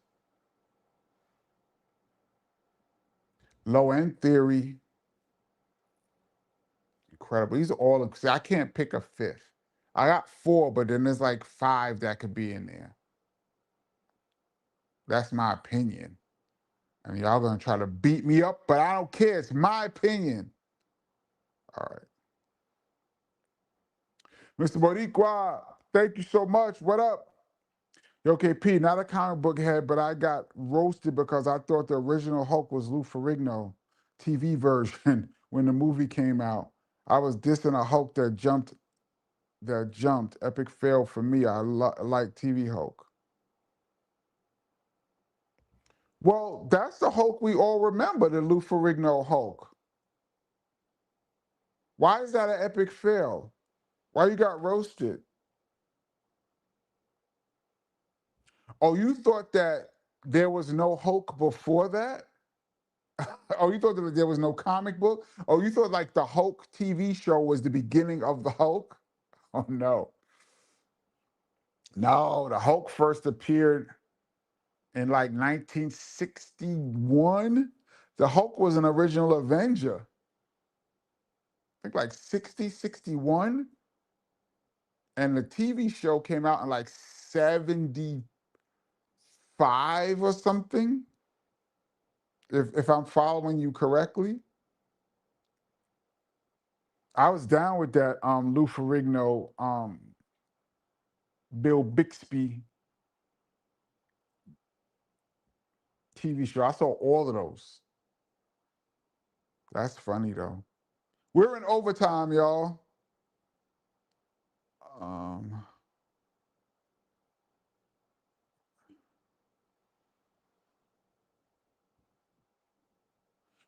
Low End Theory, incredible. These are all, see, I can't pick a fifth. I got four, but then there's like five that could be in there. That's my opinion. And y'all gonna try to beat me up, but I don't care. It's my opinion. All right. Mr. Boricua, thank you so much. What up? Yo, KP, not a comic book head, but I got roasted because I thought the original Hulk was Lou Ferrigno TV version when the movie came out. I was dissing a Hulk that jumped. Epic fail for me. I like TV Hulk. Well, that's the Hulk we all remember, the Lou Ferrigno Hulk. Why is that an epic fail? Why you got roasted? Oh, you thought that there was no Hulk before that? Oh, you thought that there was no comic book? Oh, you thought like the Hulk TV show was the beginning of the Hulk? Oh, no. No, the Hulk first appeared in like 1961. The Hulk was an original Avenger. I think like 60, 61. And the TV show came out in like 75 or something, if I'm following you correctly. I was down with that Lou Ferrigno, Bill Bixby TV show. I saw all of those. That's funny though. We're in overtime, y'all. Um,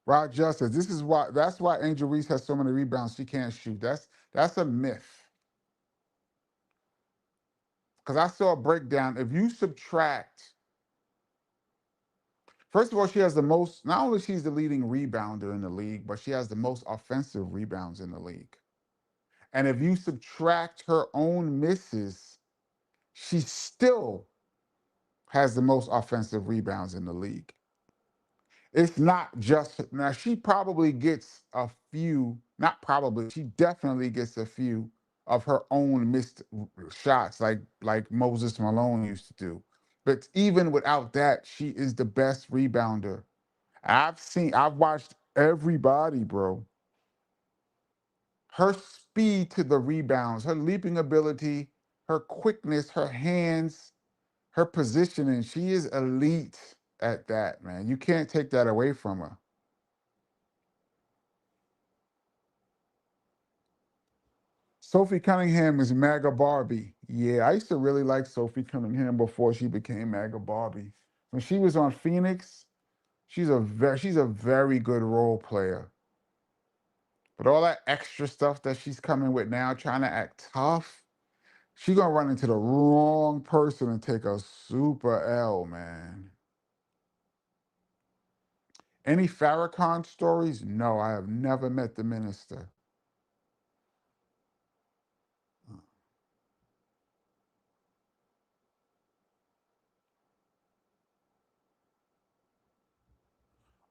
Rod Justice. That's why Angel Reese has so many rebounds. She can't shoot. That's a myth. Because I saw a breakdown. If you subtract, first of all, she has the most, not only she's the leading rebounder in the league, but she has the most offensive rebounds in the league. And if you subtract her own misses, she still has the most offensive rebounds in the league. It's not just, now she probably gets a few, not probably, she definitely gets a few of her own missed shots like Moses Malone used to do. But even without that, she is the best rebounder. I've watched everybody, bro. Her speed to the rebounds, her leaping ability, her quickness, her hands, her positioning, she is elite at that, man. You can't take that away from her. Sophie Cunningham is MAGA Barbie. Yeah, I used to really like Sophie Cunningham before she became MAGA Barbie. When she was on Phoenix, she's a very good role player. But all that extra stuff that she's coming with now, trying to act tough, she's gonna run into the wrong person and take a super L, man. Any Farrakhan stories? No, I have never met the minister.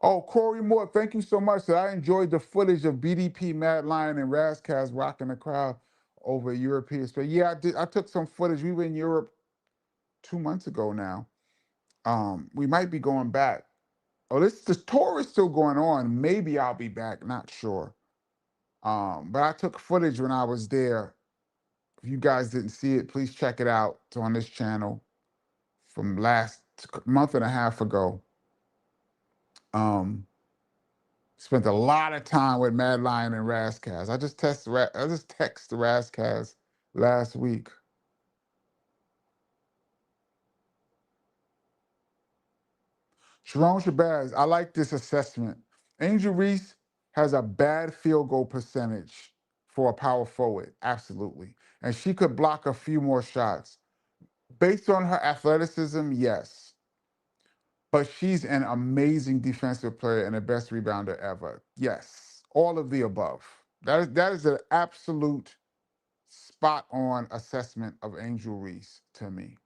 Oh, Corey Moore, thank you so much. I enjoyed the footage of BDP, Mad Lion, and Razkaz rocking the crowd over European space. Yeah, I did. I took some footage. We were in Europe 2 months ago now. We might be going back. Oh, the tour is still going on. Maybe I'll be back, not sure. But I took footage when I was there. If you guys didn't see it, please check it out. It's on this channel from last month and a half ago. Um, Spent a lot of time with Mad Lion and Razkaz. I just texted Razkaz last week. Sharon Shabazz, I like this assessment. Angel Reese has a bad field goal percentage for a power forward, absolutely. And she could block a few more shots. Based on her athleticism, yes. But she's an amazing defensive player and the best rebounder ever. Yes. All of the above. That is an absolute spot on assessment of Angel Reese to me.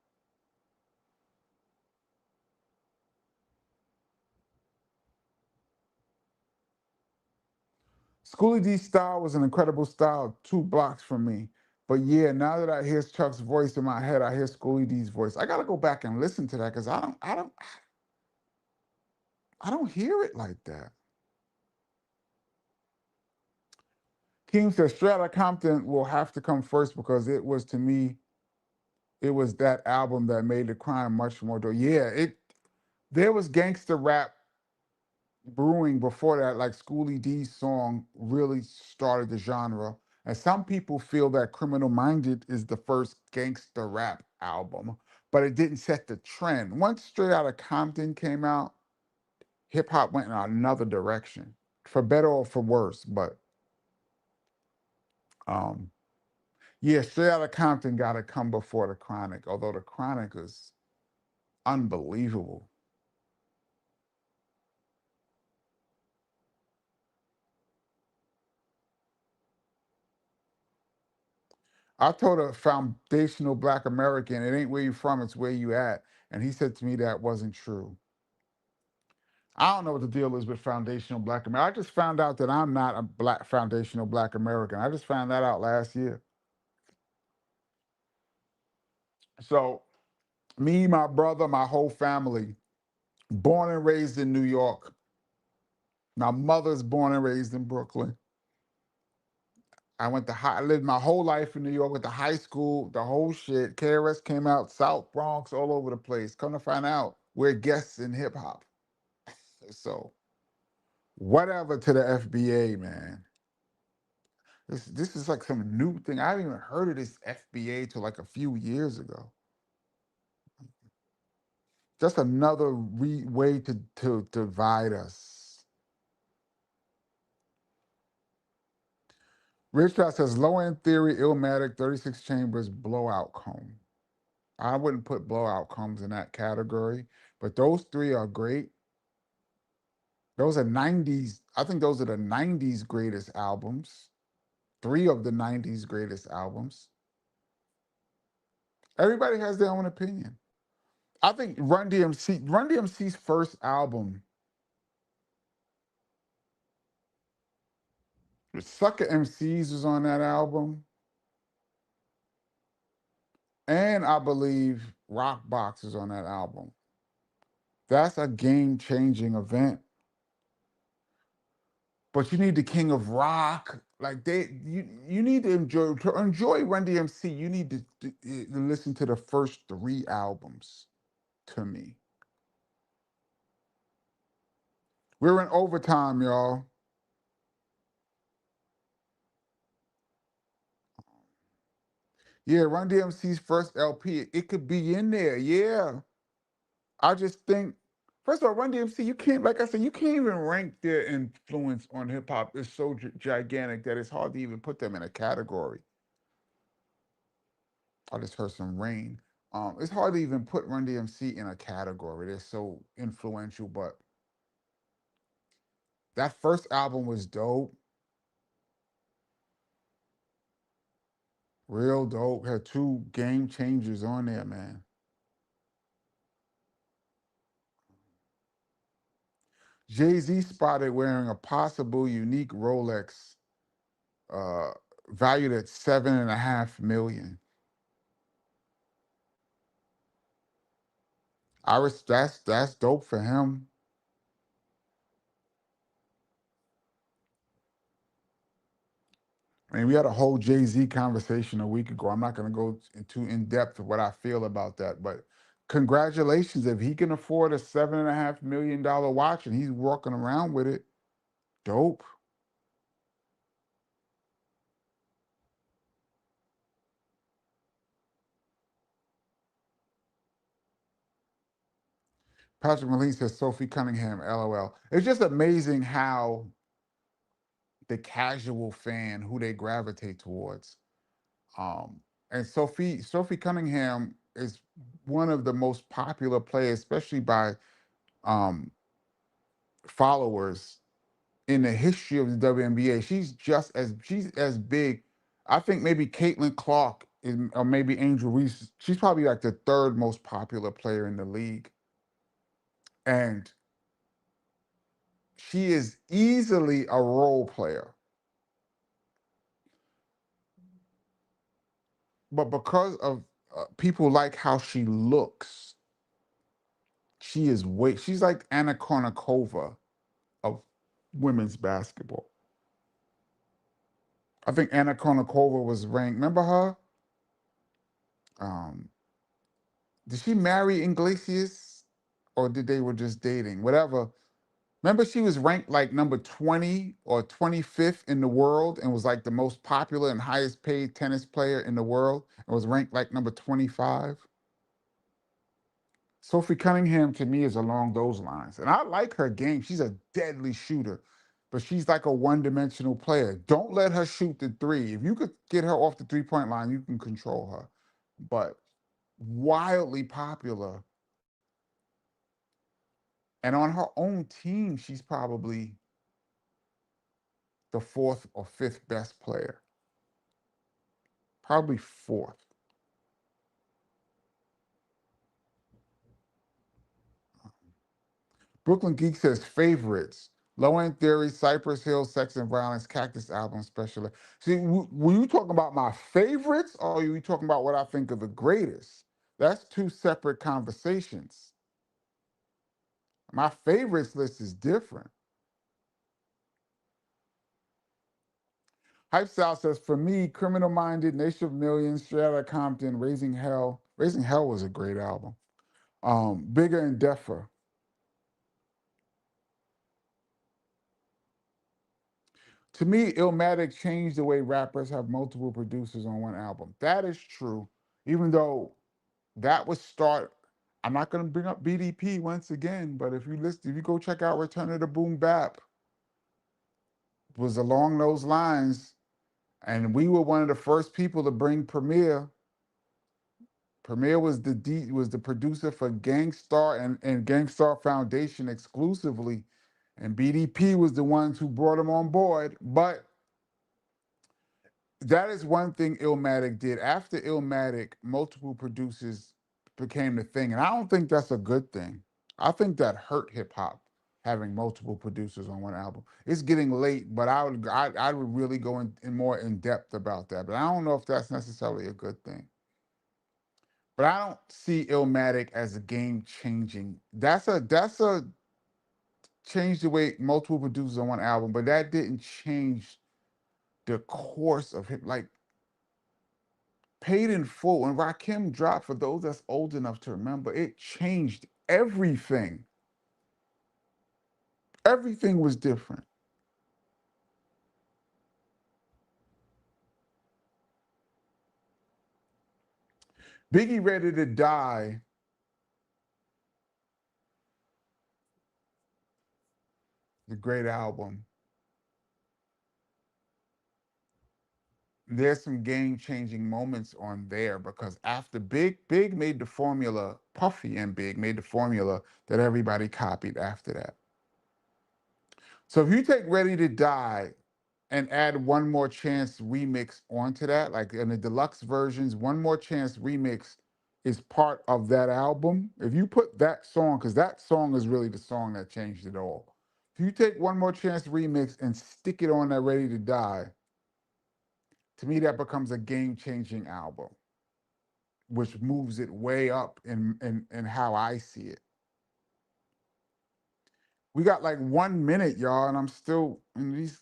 Schoolie D's style was an incredible style, 2 blocks from me. But yeah, now that I hear Chuck's voice in my head, I hear Schoolie D's voice. I gotta go back and listen to that because I don't hear it like that. King says Strata Compton will have to come first because it was to me, it was that album that made the crime much more. Yeah, it there was gangster rap brewing before that, like Schoolie D's song really started the genre. And some people feel that Criminal Minded is the first gangster rap album, but it didn't set the trend. Once Straight Outta Compton came out, hip hop went in another direction, for better or for worse. But um, yeah, Straight Outta Compton got to come before the Chronic, although the Chronic is unbelievable. I told a foundational Black American, it ain't where you from, it's where you at. And he said to me that wasn't true. I don't know what the deal is with foundational Black American. I just found out that I'm not a black foundational Black American. I just found that out last year. So me, my brother, my whole family, born and raised in New York. My mother's born and raised in Brooklyn. I lived my whole life in New York, went to high school, the whole shit. KRS came out, South Bronx, all over the place. Come to find out, we're guests in hip hop. So whatever to the FBA, man. This is like some new thing. I haven't even heard of this FBA till like a few years ago. Just another way to divide us. Rich Pass says low end theory, Illmatic, 36 chambers, blowout comb. I wouldn't put blowout combs in that category, but those three are great. Those are 90s. I think those are the 90s greatest albums. Three of the 90s greatest albums. Everybody has their own opinion. I think Run DMC's first album, Sucker MCs was on that album, and I believe Rock Box is on that album. That's a game-changing event. But you need the King of Rock. Like you need to enjoy Run DMC. You need to listen to the first three albums. To me, we're in overtime, y'all. Yeah, Run DMC's first LP. It could be in there. Yeah, I just think. First of all, Run DMC, you can't, like I said, you can't even rank their influence on hip hop. It's so gigantic that it's hard to even put them in a category. I just heard some rain. It's hard to even put Run DMC in a category. They're so influential, but that first album was dope, real dope. Had two game changers on there, man. Jay-Z spotted wearing a possible unique Rolex, uh, valued at 7.5 million. That's dope for him. I mean, we had a whole Jay Z conversation a week ago. I'm not going to go into in depth of what I feel about that, but congratulations if he can afford a $7.5 million watch and he's walking around with it. Dope. Patrick Malin says Sophie Cunningham, LOL. It's just amazing how the casual fan who they gravitate towards. And Sophie Cunningham is one of the most popular players, especially by um, followers in the history of the WNBA. She's as big. I think maybe Caitlin Clark or maybe Angel Reese. She's probably like the third most popular player in the league, and she is easily a role player. But because of people like how she looks, she's like Anna Kournikova of women's basketball. I think Anna Kournikova was ranked. Remember her? Um, did she marry Iglesias, or did they were just dating? Whatever. Remember, she was ranked like number 20 or 25th in the world, and was like the most popular and highest paid tennis player in the world, and was ranked like number 25. Sophie Cunningham to me is along those lines. And I like her game. She's a deadly shooter, but she's like a one-dimensional player. Don't let her shoot the three. If you could get her off the three-point line, you can control her. But wildly popular. And on her own team, she's probably the fourth or fifth best player. Probably fourth. Brooklyn Geek says favorites. Low End Theory, Cypress Hill, Sex and Violence, Cactus Album Special. See, were you talking about my favorites, or are you talking about what I think are the greatest? That's two separate conversations. My favorites list is different. Hype Style says, for me, Criminal Minded, Nation of Millions, Straight Outta Compton, Raising Hell. Raising Hell was a great album. Bigger and Deffer. To me, Illmatic changed the way rappers have multiple producers on one album. That is true, even though that was start. I'm not going to bring up BDP once again, but if you go check out Return of the Boom Bap, it was along those lines, and we were one of the first people to bring Premier. Premier was the producer for Gangstar and Gangstar Foundation exclusively, and BDP was the ones who brought him on board. But that is one thing Illmatic did. After Illmatic, multiple producers became the thing, and I don't think that's a good thing. I think that hurt hip hop having multiple producers on one album. It's getting late, but I would really go in more in depth about that. But I don't know if that's necessarily a good thing. But I don't see Illmatic as a game changing. That's a change the way multiple producers on one album, but that didn't change the course of hip. Like Paid in Full, when Rakim dropped, for those that's old enough to remember, it changed everything. Everything was different. Biggie Ready to Die, the great album. There's some game-changing moments on there because after Big made the formula, Puffy and Big made the formula that everybody copied after that. So if you take Ready to Die and add One More Chance remix onto that, like in the deluxe versions, One More Chance remix is part of that album. If you put that song, because that song is really the song that changed it all. If you take One More Chance remix and stick it on that Ready to Die, to me that becomes a game-changing album, which moves it way up in how I see it. We got like 1 minute, y'all, and I'm still, and these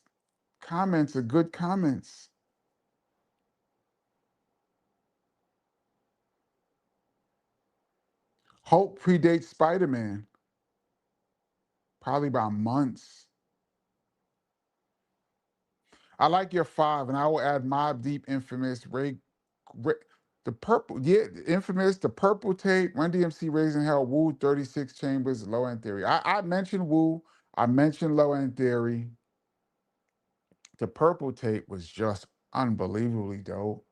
comments are good comments. Hulk predates Spider-Man, probably by months. I like your five, and I will add Mob Deep, Infamous, Ray the Purple, yeah, Infamous, the Purple Tape, Run DMC, Raising Hell, Wu, 36 Chambers, Low End Theory. I mentioned Wu, I mentioned Low End Theory. The Purple Tape was just unbelievably dope.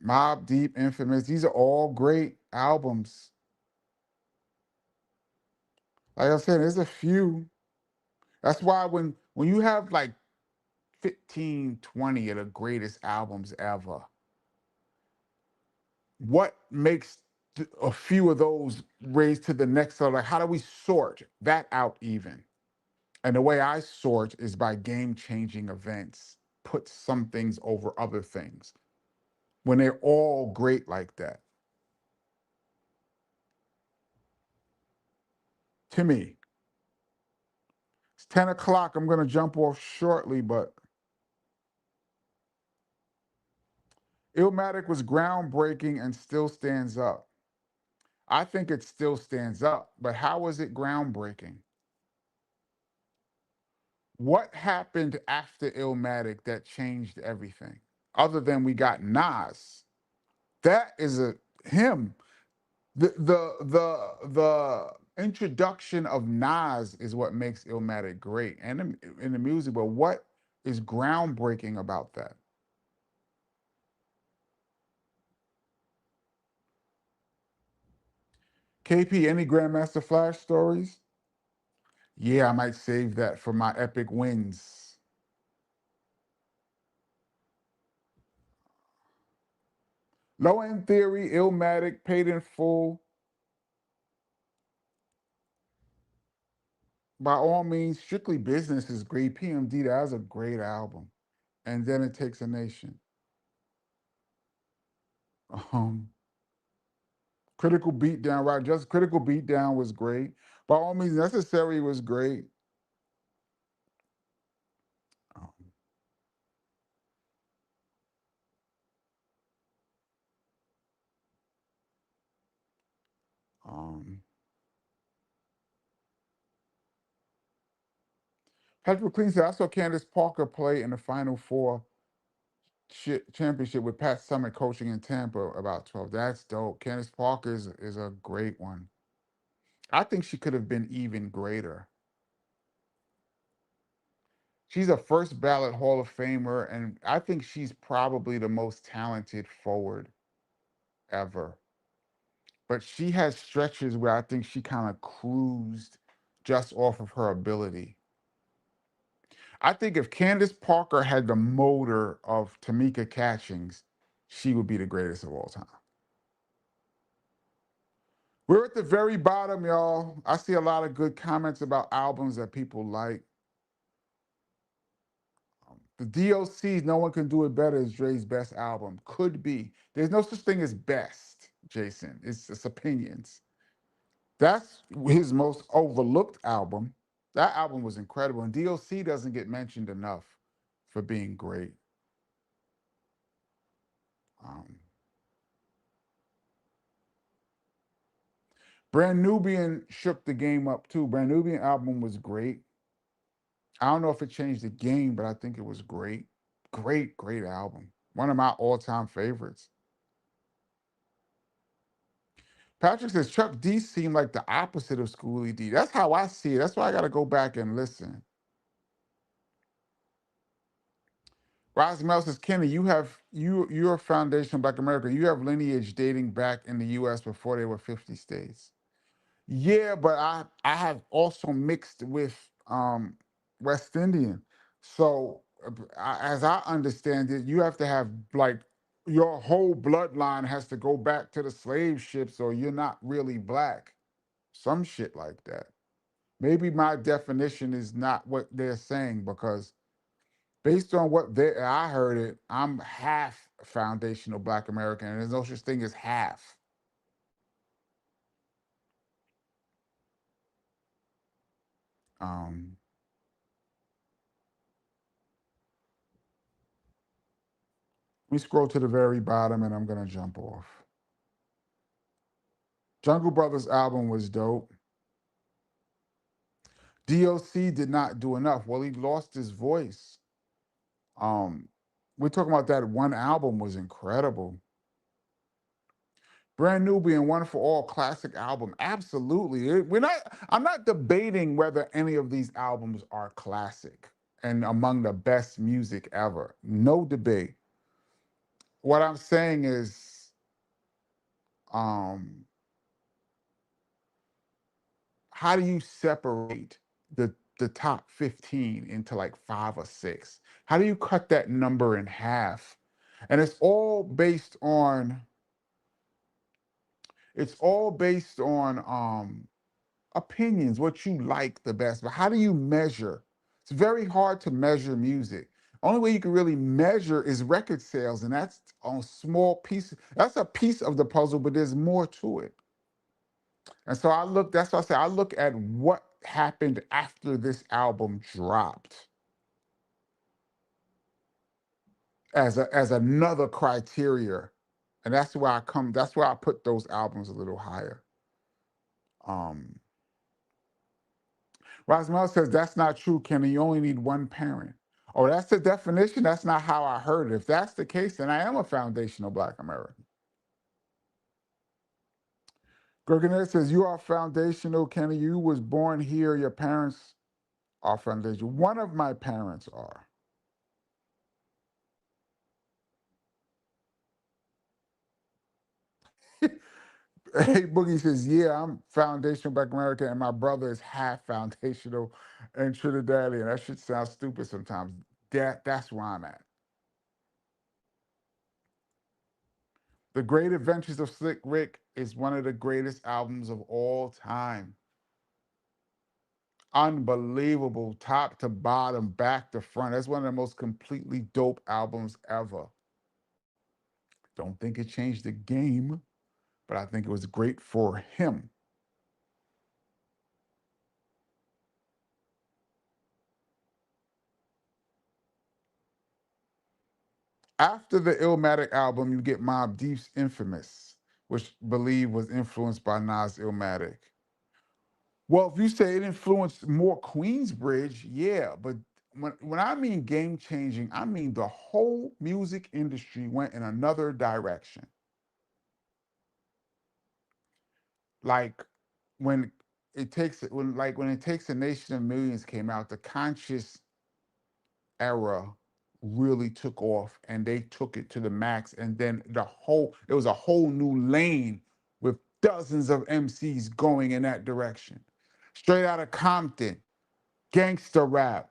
Mob Deep, Infamous, these are all great albums. Like I said, there's a few. That's why when you have like 15, 20 of the greatest albums ever, what makes a few of those raised to the next level? Like, how do we sort that out even? And the way I sort is by game-changing events. Put some things over other things when they're all great like that. To me, it's 10 o'clock. I'm going to jump off shortly, but Illmatic was groundbreaking and still stands up. I think it still stands up, but how was it groundbreaking? What happened after Illmatic that changed everything? Other than we got Nas. That is a him. The introduction of Nas is what makes Illmatic great and in the music, but what is groundbreaking about that? KP, any Grandmaster Flash stories? Yeah, I might save that for my epic wins. Low End Theory, Illmatic, Paid in Full. By all means, Strictly Business is great. PMD, that's a great album. And then It Takes a Nation. Um, Critical Beatdown, right? Just Critical Beatdown was great. By all means, Necessary was great. Um, um, Patrick McLean said, I saw Candace Parker play in the Final Four championship with Pat Summitt coaching in Tampa about 12. That's dope. Candace Parker is a great one. I think she could have been even greater. She's a first ballot Hall of Famer, and I think she's probably the most talented forward ever. But she has stretches where I think she kind of cruised just off of her ability. I think if Candace Parker had the motor of Tamika Catchings, she would be the greatest of all time. We're at the very bottom, y'all. I see a lot of good comments about albums that people like. The DOC's No One Can Do It Better is Dre's best album. Could be. There's no such thing as best, Jason. It's just opinions. That's his most overlooked album. That album was incredible. And DOC doesn't get mentioned enough for being great. Um, Brand Nubian shook the game up too. Brand Nubian album was great. I don't know if it changed the game, but I think it was great. Great, great album. One of my all-time favorites. Patrick says Chuck D seemed like the opposite of Schoolie D. That's how I see it. That's why I got to go back and listen. Rosmel says, Kenny, you're a foundation of Black America. You have lineage dating back in the U.S. before there were 50 states. Yeah, but I have also mixed with West Indian. So as I understand it, you have to have like your whole bloodline has to go back to the slave ships, or you're not really black. Some shit like that. Maybe my definition is not what they're saying because based on what I heard it, I'm half foundational Black American, and there's no such thing as half. Um, Let me scroll to the very bottom and I'm gonna jump off. Jungle Brothers album was dope. DOC did not do enough. Well, he lost his voice. Um, we're talking about that one album was incredible. Brand New being One for All classic album. Absolutely. I'm not debating whether any of these albums are classic. and among the best music ever. No debate. What I'm saying is, um, how do you separate the top 15 into like five or six? How do you cut that number in half? And it's all based on opinions, what you like the best. But how do you measure? It's very hard to measure music. Only way you can really measure is record sales, and that's on small piece. That's a piece of the puzzle, but there's more to it. And so that's why I say I look at what happened after this album dropped as another criteria. And that's why I put those albums a little higher. Um Rosmel says that's not true, Kenny. You only need one parent. Oh, that's the definition. That's not how I heard it. If that's the case, then I am a foundational Black American. Gerganet says you are foundational, Kenny. You was born here. Your parents are foundational. One of my parents are. Hey, Boogie says, yeah, I'm foundational Black American, and my brother is half foundational and Trinidadian. That shit sounds stupid sometimes. That's where I'm at. The Great Adventures of Slick Rick is one of the greatest albums of all time. Unbelievable, top to bottom, back to front. That's one of the most completely dope albums ever. Don't think it changed the game, but I think it was great for him. After the Illmatic album, you get Mobb Deep's Infamous, which believe was influenced by Nas Illmatic. Well, if you say it influenced more Queensbridge, yeah, but when I mean game changing, I mean the whole music industry went in another direction. Like when when it takes a nation of millions came out, the conscious era really took off and they took it to the max. And then it was a whole new lane with dozens of MCs going in that direction. Straight out of Compton, gangster rap,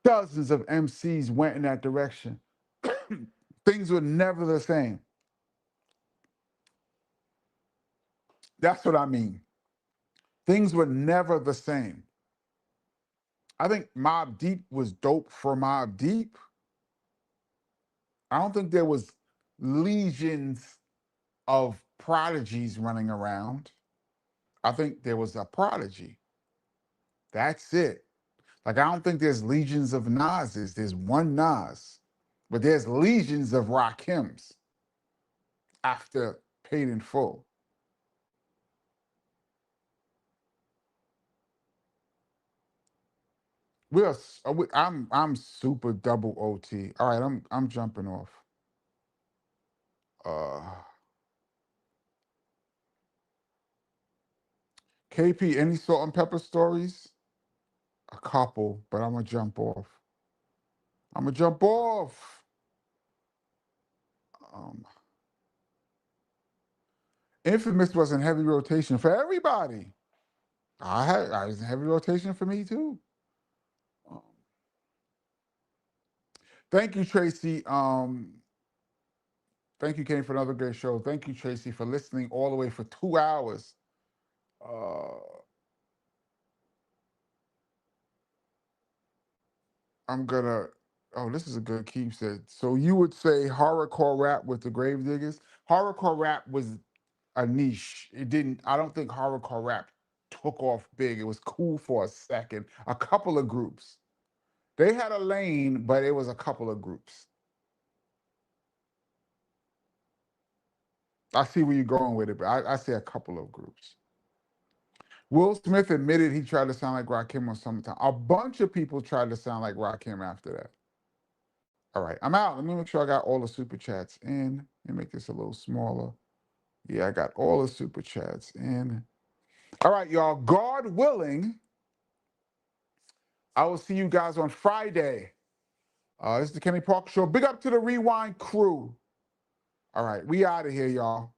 dozens of MCs went in that direction. Things were never the same. That's what I mean. Things were never the same. I think Mobb Deep was dope for Mobb Deep. I don't think there was legions of prodigies running around. I think there was a prodigy. That's it. Like I don't think there's legions of Nas's. There's one Nas, but there's legions of Rakims after Paid in Full. I'm super double OT. All right, I'm jumping off. Uh, KP, any salt and pepper stories? A couple, but I'm gonna jump off. I'm gonna jump off. Um, Infamous was in heavy rotation for everybody. I was in heavy rotation for me too. Um, thank you, Tracy. Thank you, Kenny, for another great show. Thank you, Tracy, for listening all the way for 2 hours. Uh, I'm gonna. Oh, this is a good keep said. So you would say horrorcore rap with the Gravediggers? Horrorcore rap was a niche. It didn't. I don't think horrorcore rap took off big. It was cool for a second. A couple of groups. They had a lane, but it was a couple of groups. I see where you're going with it, but I say a couple of groups. Will Smith admitted he tried to sound like Rakim on Summertime. A bunch of people tried to sound like Rakim after that. All right, I'm out. Let me make sure I got all the super chats in. Let me make this a little smaller. Yeah, I got all the super chats in. All right, y'all. God willing, I will see you guys on Friday. This is the Kenny Parker Show. Big up to the Rewind crew. All right, we out of here, y'all.